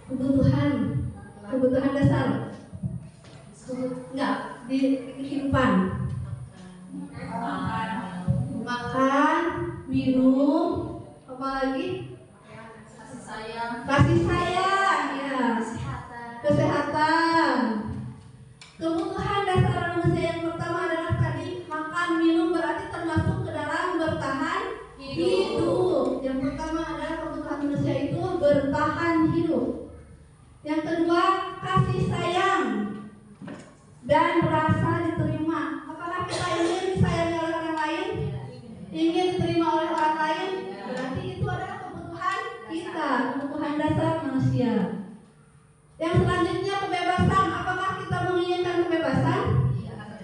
[SPEAKER 4] Kebutuhan dasar. Enggak, di kehidupan. Makan, minum, apa lagi? Kasih sayang, ya. Kesehatan. Kebutuhan dasar manusia yang pertama adalah tadi makan, minum, berarti termasuk ke dalam bertahan hidup. Yang pertama adalah kebutuhan manusia itu bertahan hidup. Yang kedua, kasih sayang dan rasa diterima. Apakah kita ingin disayangi oleh orang lain? Ingin diterima oleh orang lain? Berarti itu adalah kebutuhan kita, kebutuhan dasar manusia. Yang selanjutnya kebebasan. Apakah kita menginginkan kebebasan?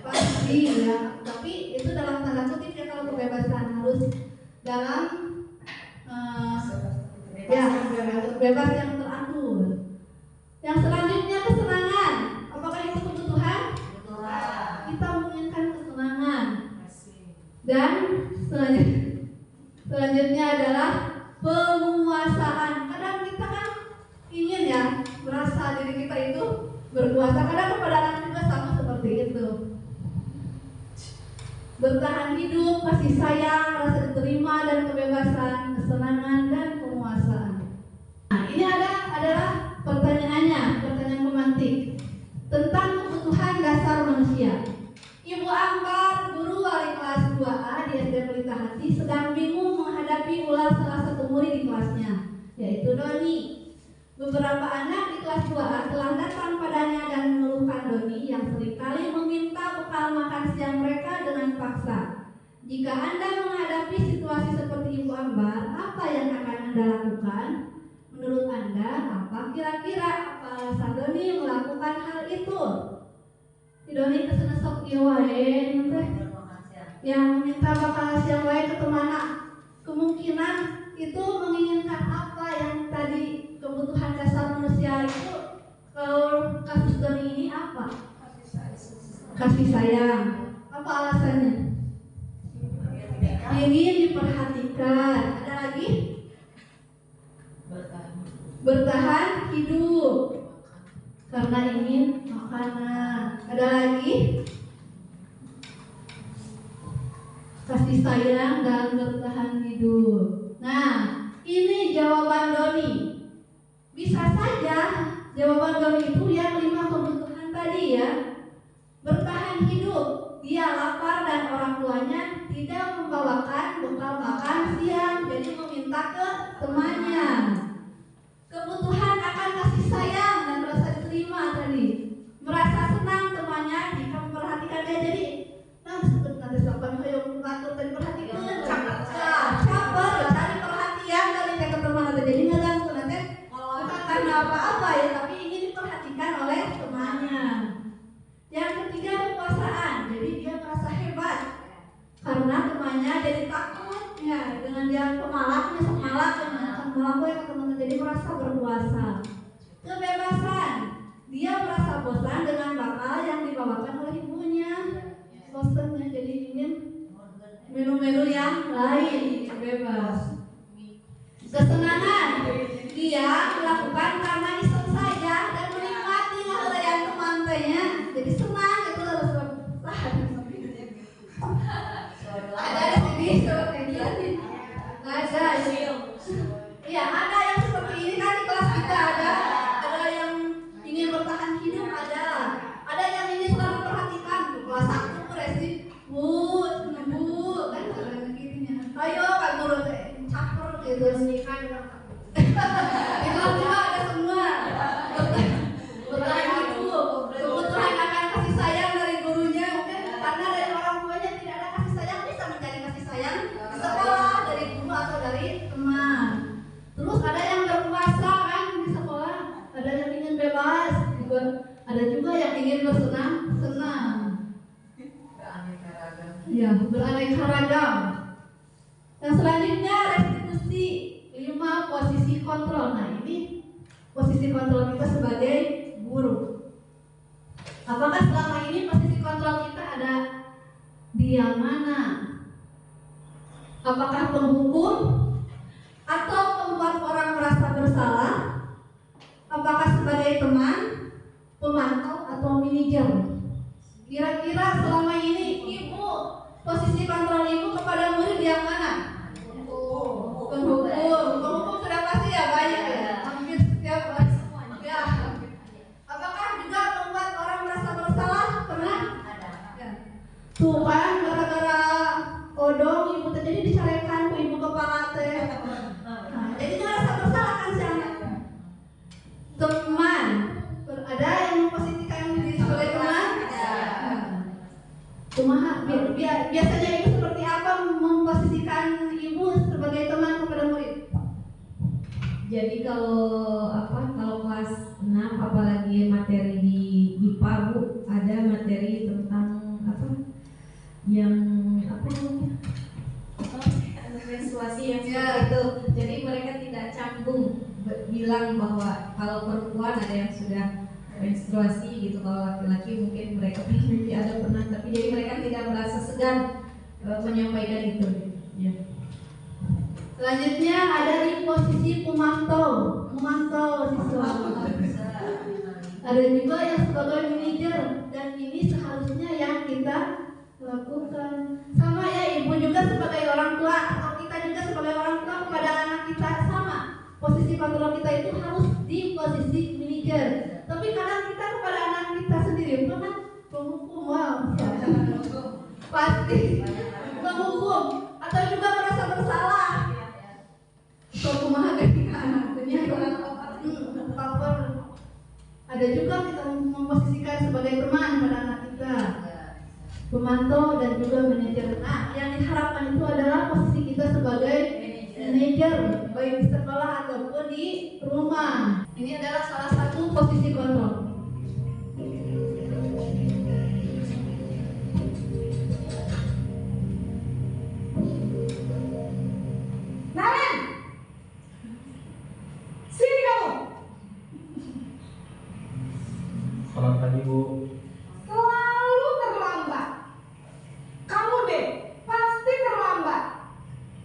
[SPEAKER 4] Pasti ya. Tapi itu dalam tanda kutip ya, kalau kebebasan harus dalam bebas yang teratur. Yang selanjutnya kesenangan. Apakah itu kebutuhan? Kita menginginkan kesenangan. Dan selanjutnya adalah penguasaan. Kadang kita kan ingin ya merasa diri kita itu berkuasa. Kadang kepada anak juga sama seperti itu. Bertahan hidup, kasih sayang, rasa diterima, dan kebebasan, kesenangan, dan penguasaan. Nah, ini adalah pertanyaannya, pertanyaan pemantik tentang kebutuhan dasar manusia. Ibu Ambar, guru wali kelas 2A di SD Pelita Hati, sedang bingung menghadapi ulah salah satu murid di kelasnya, yaitu Doni. Beberapa anak di kelas 2A telah datang padanya dan mengeluhkan Doni yang seringkali meminta bekal makan siang mereka dengan paksa. Jika Anda menghadapi situasi seperti Ibu Ambar, apa yang akan Anda lakukan? Menurut Anda, apa kira-kira alasan Doni melakukan hal itu? Si Doni kesana sok ieu wae yang minta bakal siang wae ke mana? Kemungkinan itu menginginkan apa yang tadi kebutuhan dasar manusia itu. Kalau kasus Doni ini apa? Kasih sayang. Apa alasannya? Ingin diperhatikan. Ada lagi? Bertahan hidup karena ingin makanan. Ada lagi? Kasih sayang dan bertahan hidup. Nah, ini jawaban Doni. Bisa saja jawaban Doni itu yang 5 kebutuhan tadi ya. Bertahan hidup, dia lapar dan orang tuanya tidak membawakan bekal makan siang, jadi meminta ke temannya. Kebutuhan akan kasih sayang dan rasa diterima tadi, merasa senang temannya jika memperhatikan dia. Jadi nanti sampai hayang ngatur tadi perhatikan, caper cari perhatian dari ke teman nanti. Jadi nggak langsung nanti bukan karena apa-apa ya, tapi ingin diperhatikan oleh temannya. Yang ketiga kekuasaan, jadi dia merasa hebat karena temannya jadi takut ya dengan dia pemalaknya semalak melakukan teman-teman, jadi merasa berkuasa. Kebebasan, dia merasa bosan dengan bakal yang dibawakan oleh ibunya. Bosannya jadi ingin menu-menu yang lain, bebas. Kesenangan, dia melakukan karena iseng saja dan menikmati hal-hal teman-temannya, jadi senang itu harus ada di sini seperti ini. Ada ya, ada yang seperti ini kan di kelas kita ada yang ingin bertahan hidup, ada yang nikah tiba-tiba ada semua bertanya itu kebutuhan akan kasih sayang dari gurunya, mungkin karena dari orang tuanya tidak ada kasih sayang, bisa mencari kasih sayang di sekolah dari guru atau dari teman. Terus ada yang berpuasa kan di sekolah, ada yang ingin bebas juga, ada juga yang ingin bersenang-senang. Ya, beraneka ragam. Yang selanjutnya restitusi 5 posisi kontrol. Nah, ini posisi kontrol kita sebagai guru. Apakah selama ini posisi kontrol kita ada di yang mana? Apakah penghukum atau pembuat orang merasa bersalah? Apakah sebagai teman, pemantau atau manajer? Kira-kira selama ini ibu, posisi kontrol ibu kepada murid yang mana? Penghukum. Penghukum sudah pasti ya, banyak ya, hampir setiap hari ya. Apakah juga membuat orang merasa bersalah? Pernah? Ya. Tuh kan, gara-gara odong ibu tadi dicarekan ke ibu kepala teh. Nah, jadi merasa bersalah kan si anak. Teman, ada yang memposisikan diri sebagai teman? Kumaha biasanya ibu seperti apa memposisikan ibu sebagai teman kepada murid?
[SPEAKER 1] Jadi kalau kelas 6 apalagi materi di IPA Bu, ada materi tentang yang namanya? Menstruasi yang seperti itu. Jadi mereka tidak canggung bilang bahwa kalau perempuan ada yang sudah menstruasi gitu, kalau laki-laki mungkin mereka ada pernah, tapi jadi mereka tidak merasa segan menyampaikan itu. Ya.
[SPEAKER 4] Selanjutnya ada di posisi memantau siswa. Ada juga yang sebagai manajer, dan ini seharusnya yang kita lakukan. Sama ya, ibu juga sebagai orang tua atau kita juga sebagai orang tua kepada anak kita sama. Posisi kontrol kita itu harus di posisi manajer. Tapi kadang kita kepada anak kita sendiri kan penghukum, pasti penghukum atau juga merasa bersalah. Kumaha ketika anaknya cover. Ada juga kita memposisikan sebagai teman pada anak kita, pemantau dan juga manajer. Nah, yang diharapkan itu adalah posisi kita sebagai manajer, baik di sekolah ataupun di rumah. Ini adalah salah satu posisi kontrol.
[SPEAKER 5] Naren, sini kamu.
[SPEAKER 6] Selamat pagi Bu.
[SPEAKER 5] Selalu terlambat. Kamu deh, pasti terlambat.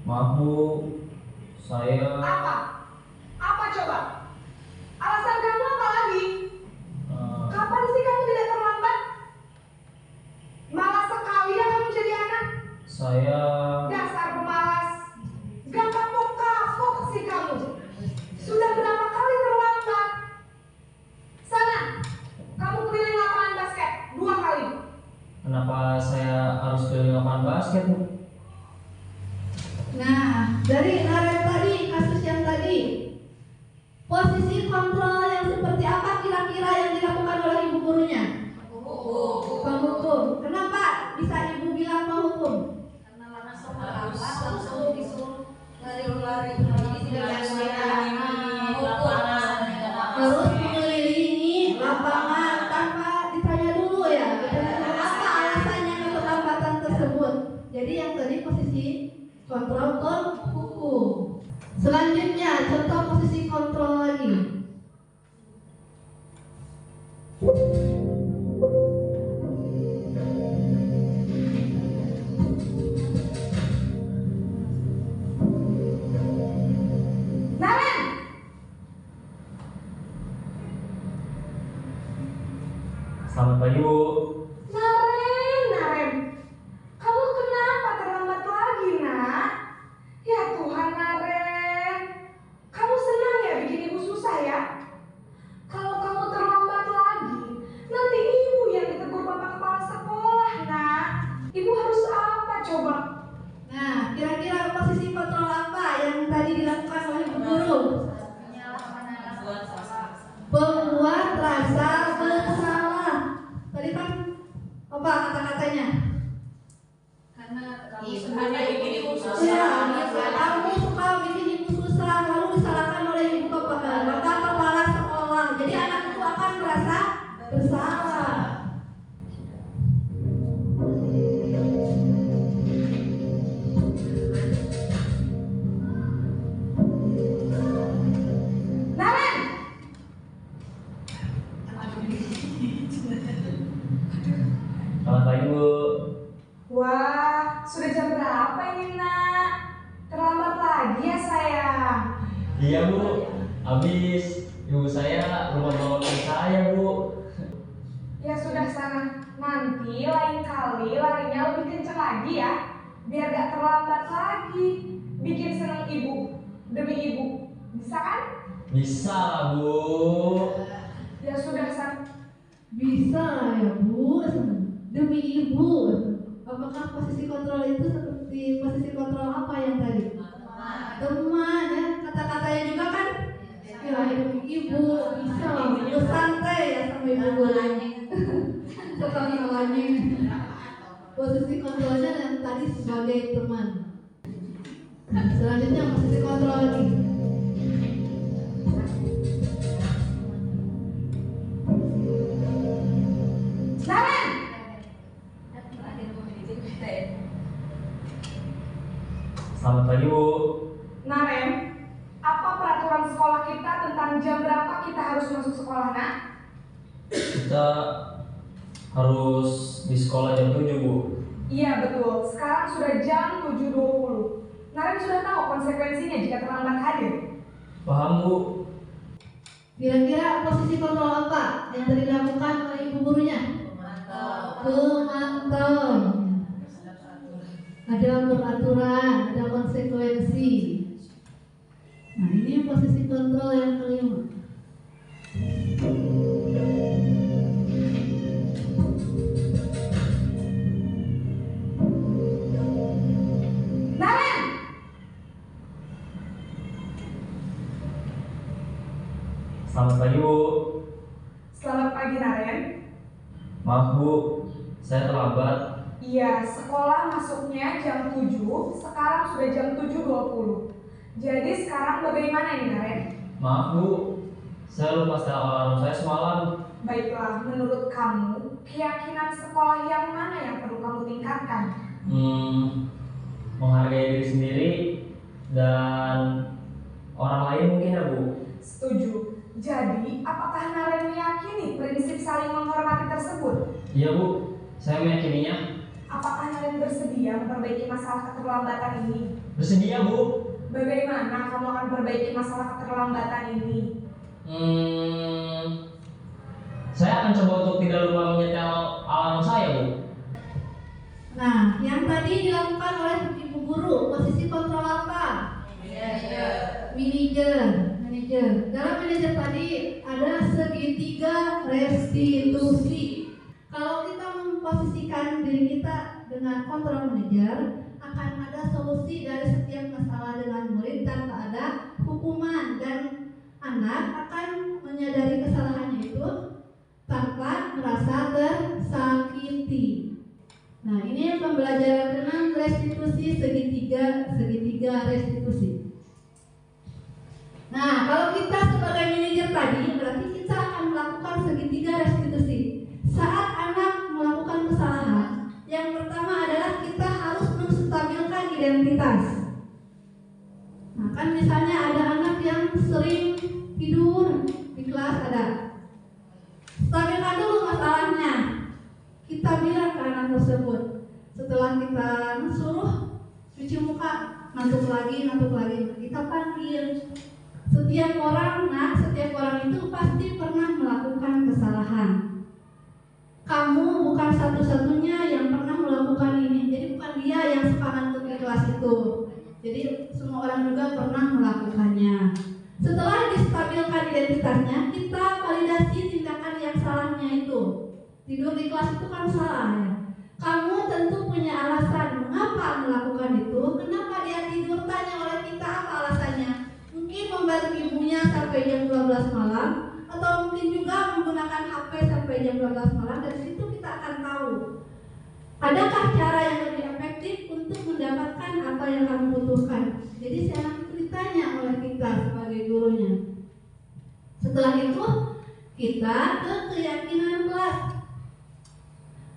[SPEAKER 6] Maaf Bu, saya
[SPEAKER 5] Apa coba? Alasan kamu apa lagi?
[SPEAKER 6] eh,
[SPEAKER 5] Kapan sih kamu tidak terlambat? Malas sekali ya kamu jadi anak.
[SPEAKER 6] saya
[SPEAKER 5] Dasar pemalas. Gak kapok-kapok sih kamu. Sudah berapa kali terlambat? Sana, kamu keliling lapangan basket 2 kali.
[SPEAKER 6] kenapa saya harus keliling lapangan basket Bu?
[SPEAKER 4] Nah, dari Naren tadi, kasus yang tadi, posisi kontrol yang seperti apa kira-kira yang dilakukan oleh ibu gurunya? Penghukum. Kenapa bisa ibu bilang penghukum?
[SPEAKER 2] Karena langsung terlambat, langsung disuruh lari-lari. Jadi tidak ada lapangan.
[SPEAKER 4] Harus mengelilingi lapangan tanpa ditanya dulu ya. Apa alasannya keterlambatan tersebut? Jadi yang tadi posisi kontrol penghukum. Selanjutnya contoh posisi kontrol lagi.
[SPEAKER 5] Naren,
[SPEAKER 6] Selamat pagi Bu.
[SPEAKER 5] Naren, kamu kenapa terlambat lagi, nak? Ya Tuhan, Naren, kamu senang ya bikin ibu susah ya? Kalau kamu terlambat lagi, nanti ibu yang ditegur bapak kepala sekolah, nak. Ibu harus apa coba?
[SPEAKER 4] Nah, kira-kira posisi kontrol apa yang tadi dilakukan
[SPEAKER 6] Iya Bu, habis ibu saya lupa bangunin saya Bu.
[SPEAKER 5] Ya sudah sana, nanti lain kali larinya lebih kenceng lagi ya, biar gak terlambat lagi. Bikin seneng ibu, demi ibu, bisa kan?
[SPEAKER 6] Bisa lah Bu.
[SPEAKER 5] Ya sudah sana.
[SPEAKER 4] Bisa lah ya Bu, demi ibu. Apakah posisi kontrol itu seperti posisi kontrol apa yang tadi? Teman ya, kata-katanya juga kan? Ya demi ibu, bisa lah. Ibu santai ya sama ibu suka ngawanya. Posisi kontrolnya yang tadi sebagai teman. Selanjutnya posisi kontrol lagi.
[SPEAKER 5] Naren!
[SPEAKER 6] Selamat pagi Bu.
[SPEAKER 5] Naren, apa peraturan sekolah kita tentang jam berapa kita harus masuk sekolah, nak?
[SPEAKER 6] Kita harus di sekolah jam 7 Bu.
[SPEAKER 5] Iya betul, sekarang sudah jam 7.20. Naren sudah tahu konsekuensinya jika terlambat hadir.
[SPEAKER 6] Paham Bu?
[SPEAKER 4] Kira-kira posisi kontrol apa yang tadi dilakukan oleh ibu gurunya? Pemantau. Ada peraturan, ada konsekuensi. Nah ini posisi kontrol yang kelima.
[SPEAKER 5] Naren!
[SPEAKER 6] Selamat pagi Bu.
[SPEAKER 5] Selamat pagi Naren.
[SPEAKER 6] Maaf Bu, saya terlambat.
[SPEAKER 5] Iya, sekolah masuknya jam 7, sekarang sudah jam 7.20. Jadi sekarang bagaimana ini Naren?
[SPEAKER 6] Maaf Bu, saya lupa setel alarm saya semalam.
[SPEAKER 5] Baiklah, menurut kamu, keyakinan sekolah yang mana yang perlu kamu tingkatkan?
[SPEAKER 6] Menghargai diri sendiri dan orang lain mungkin ya Bu.
[SPEAKER 5] Setuju. Jadi, apakah Naren meyakini prinsip saling menghormati tersebut?
[SPEAKER 6] Iya Bu, saya meyakininya.
[SPEAKER 5] Apakah Naren bersedia memperbaiki masalah keterlambatan ini?
[SPEAKER 6] Bersedia Bu.
[SPEAKER 5] Bagaimana kamu akan perbaiki masalah keterlambatan ini?
[SPEAKER 6] Saya akan coba untuk tidak lupa menyetel alarm saya Bu.
[SPEAKER 4] Nah, yang tadi dilakukan oleh ibu guru, posisi kontrol apa? Manajer. Dalam manajer tadi ada segitiga restitusi. Kalau kita memposisikan diri kita dengan kontrol manajer, akan ada solusi dari setiap masalah dengan murid tanpa ada hukuman, dan anak akan menyadari kesalahannya itu tanpa merasa tersakiti. Nah, ini pembelajaran tentang restitusi segitiga restitusi. Nah, kalau kita sebagai manajer tadi, berarti kita akan melakukan segitiga restitusi. Saat anak melakukan kesalahan, yang pertama adalah kita harus menstabilkan identitas. Nah, kan misalnya ada anak yang sering tidur di kelas ada. Stabilkan dulu masalahnya. Kita bilang ke anak tersebut. Setelah kita suruh cuci muka, ngantuk lagi. Kita panggil. Setiap orang itu pasti pernah melakukan kesalahan. Kamu bukan satu-satunya yang pernah melakukan ini. Jadi bukan dia yang suka ngantuk di kelas itu. Jadi semua orang juga pernah melakukannya. Setelah distabilkan identitasnya, kita validasi tindakan yang salahnya itu. Tidur di kelas itu kan salah ya. Kamu tentu punya alasan mengapa melakukan itu. Kenapa dia tidur? Tanya oleh kita apa alasannya. Mungkin membantu ibunya sampai jam 12 malam, atau mungkin juga menggunakan HP sampai jam 12 malam. Dari situ kita akan tahu adakah cara yang lebih efektif untuk mendapatkan apa yang kamu butuhkan. Jadi si anak itu ditanya oleh kita sebagai gurunya. Setelah itu kita ke keyakinan kelas,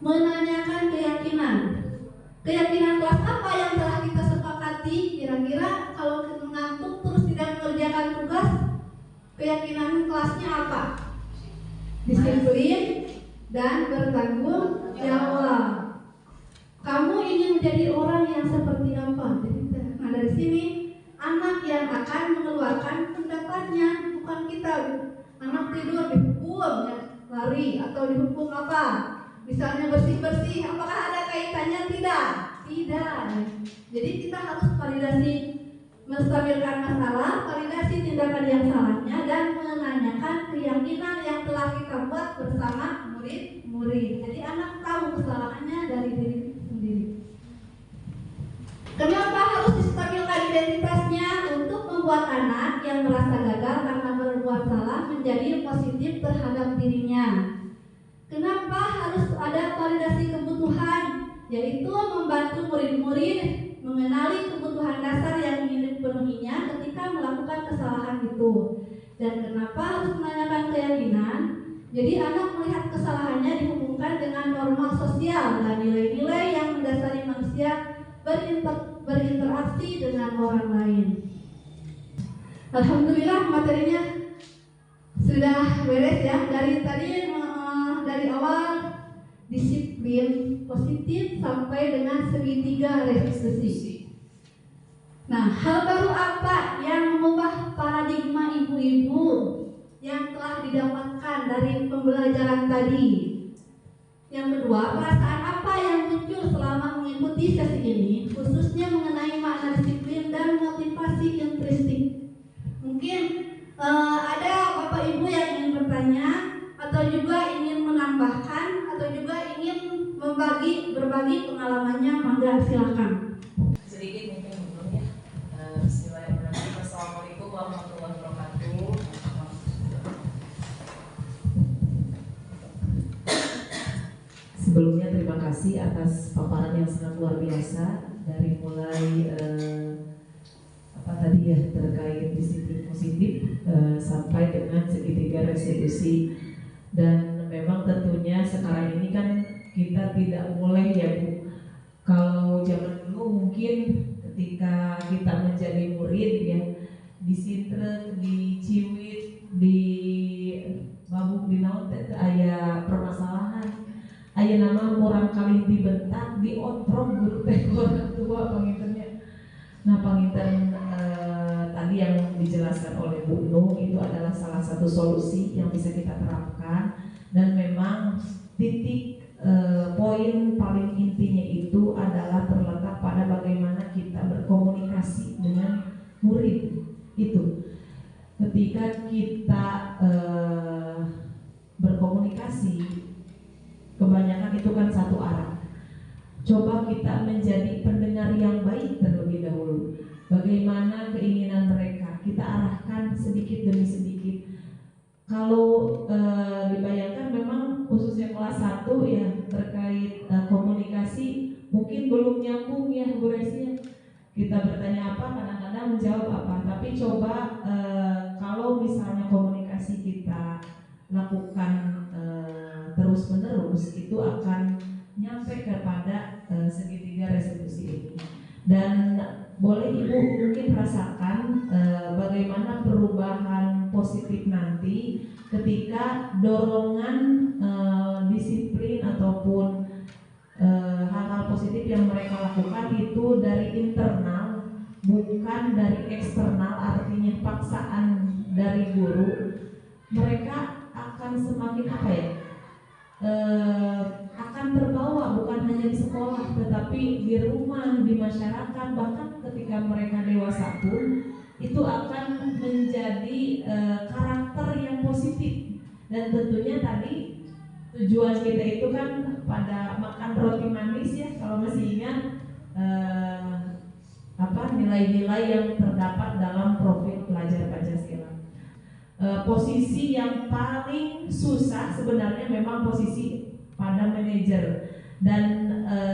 [SPEAKER 4] menanyakan keyakinan kelas apa yang telah kita sepakati. Kira-kira kalau kita mengantuk terus tidak mengerjakan tugas, keyakinan kelasnya apa? Disiplin dan bertanggung jawab. Kamu ingin menjadi orang yang seperti apa? Nah, dari sini anak yang akan mengeluarkan pendapatnya, bukan kita. Anak tidur dihukum ya, lari atau dihukum apa? Misalnya bersih-bersih, apakah ada kaitannya? Tidak. Jadi kita harus validasi, menstabilkan masalah, validasi tindakan yang salahnya, dan menanyakan keyakinan yang telah kita buat bersama murid-murid. Jadi anak tahu kesalahannya dari diri sendiri. Kenapa harus distabilkan identitasnya? Untuk membuat anak yang merasa gagal karena berbuat salah menjadi positif terhadap dirinya. Kenapa harus ada validasi kebutuhan? Yaitu membantu murid-murid mengenali kebutuhan dasar yang ingin dipenuhinya ketika melakukan kesalahan itu. Dan kenapa harus menanyakan keyakinan? Jadi anak melihat kesalahannya dihubungkan dengan norma sosial dan nilai-nilai yang mendasari manusia berinteraksi dengan orang lain. Alhamdulillah materinya sudah beres ya. Dari awal disiplin positif sampai dengan segitiga restitusi. Nah, hal baru apa yang mengubah paradigma ibu-ibu yang telah didapatkan dari pembelajaran tadi? Yang kedua, perasaan apa yang muncul selama mengikuti sesi ini, khususnya mengenai makna disiplin dan motivasi intrinsikMungkin ada Bapak Ibu yang ingin bertanya atau juga ingin menambahkan atau juga ingin berbagi pengalamannya, mangga silakan.
[SPEAKER 3] Sedikit mungkin belum ya. Bismillahirrahmanirrahim. Assalamualaikum warahmatullahi wabarakatuh. Sebelumnya terima kasih atas paparan yang sangat luar biasa dari mulai terkait disiplin positif sampai dengan segitiga restitusi. Dan memang tentunya sekarang ini kan kita tidak boleh ya Bu, kalau zaman dulu mungkin ketika kita menjadi murid ya disintrek, diciwit, di babuk dinaon teh aya permasalahan. Aya nama orang kali dibentak, diontrong guru teh orang tua pangintennya. Nah panginten tadi yang dijelaskan oleh Bu Nung itu adalah salah satu solusi yang bisa kita terapkan, dan memang titik poin paling intinya itu adalah terletak pada bagaimana kita berkomunikasi dengan murid itu. Ketika kita berkomunikasi, kebanyakan itu kan satu arah. Coba kita menjadi pendengar yang baik terlebih dahulu. Bagaimana keinginan mereka kita arahkan sedikit demi sedikit. Kalau dibayangkan memang khususnya kelas 1 ya terkait komunikasi mungkin belum nyambung ya Bu Resi. Kita bertanya apa, kadang-kadang menjawab apa. Tapi coba kalau misalnya komunikasi kita lakukan terus-menerus, itu akan nyampe kepada segitiga restitusi ini. Dan boleh Ibu mungkin rasakan bagaimana perubahan positif nanti ketika dorongan disiplin ataupun hal-hal positif yang mereka lakukan itu dari internal, bukan dari eksternal. Artinya paksaan dari guru, mereka akan semakin akan terbawa bukan hanya di sekolah tetapi di rumah, di masyarakat, bahkan ketika mereka dewasa pun itu akan menjadi karakter yang positif. Dan tentunya tadi tujuan kita itu kan pada makan roti manis ya, kalau masih ingat nilai-nilai yang terdapat dalam profil pelajar Pancasila. Posisi yang paling susah sebenarnya memang posisi pada manajer, dan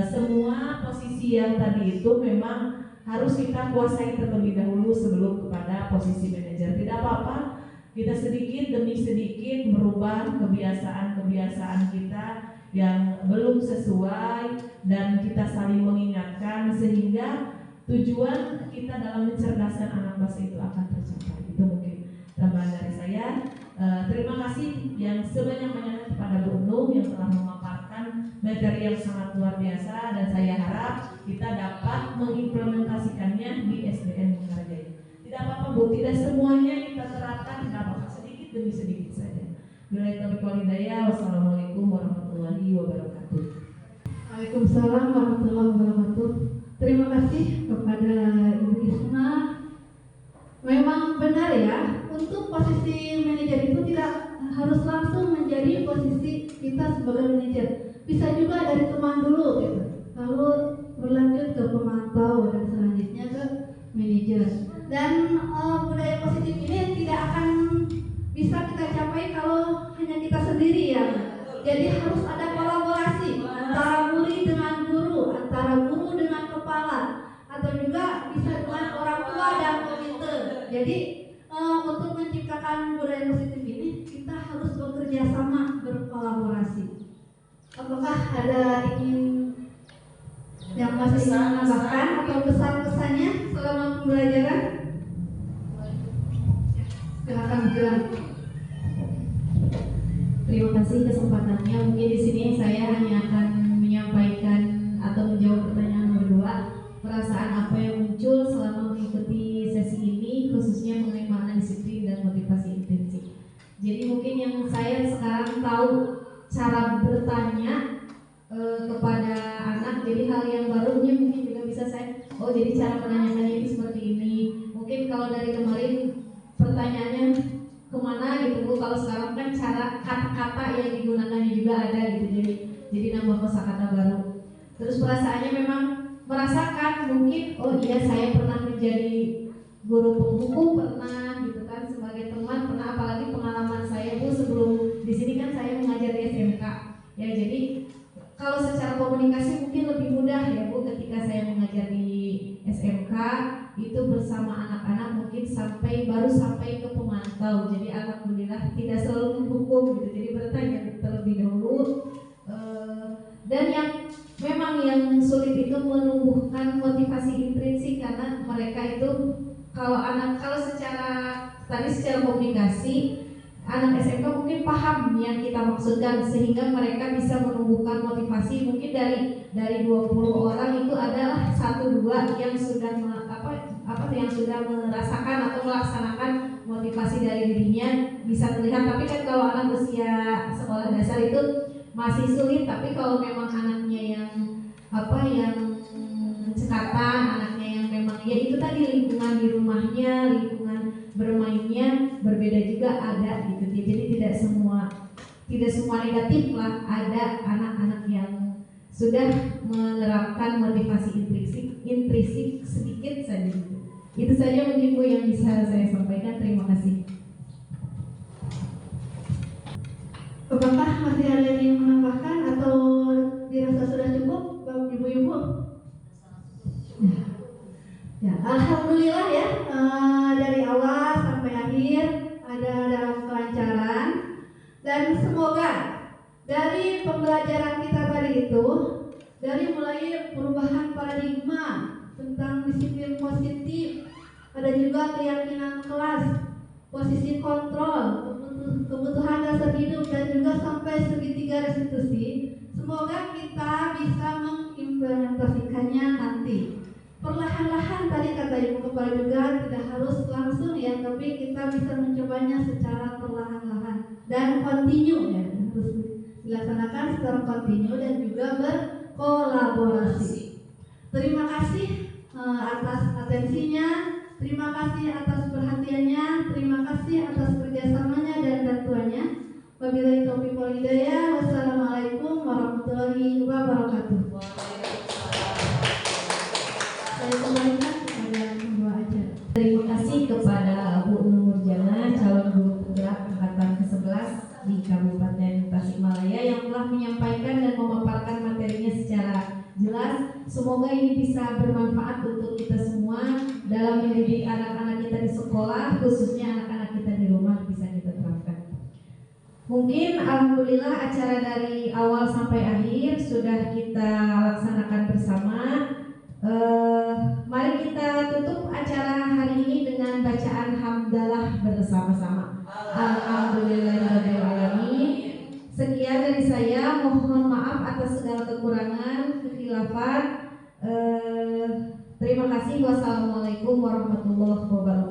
[SPEAKER 3] semua posisi yang tadi itu memang harus kita kuasai terlebih dahulu sebelum kepada posisi manajer. Tidak apa-apa kita sedikit demi sedikit merubah kebiasaan-kebiasaan kita yang belum sesuai, dan kita saling mengingatkan sehingga tujuan kita dalam mencerdaskan anak bangsa itu akan tercapai. Itu mungkin tambahan dari saya. Terima kasih yang sebanyak-banyaknya kepada Bu Nung yang telah memaparkan materi yang sangat luar biasa, dan saya harap kita dapat mengimplementasikannya di SDN Menghargai. tidak semuanya kita terapkan, kenapa? Sedikit demi sedikit saja. Billahi taufiq wal hidayah. Wassalamualaikum warahmatullahi wabarakatuh.
[SPEAKER 4] Waalaikumsalam warahmatullahi wabarakatuh. Terima kasih kepada Ibu Isma. Memang benar ya, untuk posisi manajer itu tidak harus langsung menjadi posisi kita sebagai manajer. Bisa juga dari teman dulu gitu. Lalu berlanjut ke pemantau dan selanjutnya ke manajer. Dan budaya positif ini tidak akan bisa kita capai kalau hanya kita sendiri ya. Jadi harus ada kolaborasi antara murid dengan guru, antara guru dengan kepala, atau juga bisa dengan orang tua dan komite. Jadi untuk menciptakan budaya positif ini kita harus bekerja sama, berkolaborasi. Apakah ada yang masih ingin menambahkan atau pesan-pesannya selama pembelajaran? Silakan bilang.
[SPEAKER 3] Terima kasih kesempatannya. Mungkin di sini saya hanya akan menyampaikan atau menjawab pertanyaan berdua. Perasaan apa yang muncul selama mengikuti sesi ini, khususnya mengenai makna disiplin dan motivasi intrinsik. Jadi mungkin yang saya sekarang tahu cara bertanya kepada anak, jadi hal yang barunya mungkin juga bisa saya, oh jadi cara menanyakannya itu seperti ini. Mungkin kalau dari kemarin pertanyaannya kemana gitu Bu, kalau sekarang kan cara kata-kata yang digunakannya juga ada gitu, jadi nambah kosakata baru. Terus perasaannya memang merasakan mungkin, oh iya saya pernah menjadi guru pembuku, pernah gitu kan, sebagai teman pernah, apalagi pengalaman saya Bu sebelum di sini kan saya mengajar di SMK ya, jadi kalau secara komunikasi mungkin lebih mudah ya Bu ketika saya mengajar di SMK itu bersama anak-anak mungkin baru sampai ke pemantau. Jadi alhamdulillah tidak selalu menghukum gitu, jadi bertanya terlebih dahulu. Dan yang memang yang sulit itu menumbuhkan motivasi intrinsik, karena mereka itu kalau secara komunikasi anak SMK mungkin paham yang kita maksudkan, sehingga mereka bisa menumbuhkan motivasi. Mungkin dari 20 orang itu adalah 1-2 yang sudah yang sudah merasakan atau melaksanakan motivasi dari dirinya, bisa terlihat. Tapi kan kalau anak usia sekolah dasar itu masih sulit. Tapi kalau memang anaknya yang cekatan, anaknya yang memang ya itu tadi, lingkungan di rumahnya, lingkungan bermainnya berbeda juga ada gitu. Jadi tidak semua negatif lah, ada anak-anak yang sudah menerapkan motivasi intrinsik sedikit saja gitu. Itu saja mungkin Bu yang bisa saya sampaikan. Terima kasih.
[SPEAKER 4] Apakah masih ada yang ingin menambahkan atau dirasa sudah cukup Bapak Ibu-ibu? Ya, alhamdulillah ya, dari awal sampai akhir ada dalam kelancaran, dan semoga dari pembelajaran kita tadi itu, dari mulai perubahan paradigma tentang disiplin positif, ada juga keyakinan kelas, posisi kontrol, kebutuhan dasar hidup, dan juga sampai segitiga restitusi. Semoga kita bisa mengimplementasikannya nanti. Perlahan-lahan tadi kata Ibu Kepala juga tidak harus langsung ya, tapi kita bisa mencobanya secara perlahan-lahan dan kontinu ya, harus dilaksanakan secara kontinu dan juga berkolaborasi. Terima kasih atas atensinya, terima kasih atas perhatiannya, terima kasih atas kerjasamanya dan bantuannya. Wabillahi taufiq wal hidayah. Wassalamualaikum warahmatullahi wabarakatuh. Saya kembalikan kepada pembawa acara.
[SPEAKER 3] Terima kasih kepada Bu Nurjana, calon guru penggerak angkatan ke-11 di Kabupaten Tasikmalaya, yang telah menyampaikan dan memaparkan materinya secara jelas. Semoga ini bisa bermanfaat untuk kita semua dalam mendidik anak-anak kita di sekolah, khususnya anak-anak kita di rumah bisa kita terapkan. Mungkin alhamdulillah acara dari awal sampai akhir sudah kita laksanakan bersama. Mari kita tutup acara hari ini dengan bacaan hamdalah bersama-sama. Alhamdulillahirrahmanirrahim. Sekian dari saya, mohon maaf atas segala kekurangan, kekhilafan. Terima kasih. Wassalamualaikum warahmatullahi wabarakatuh.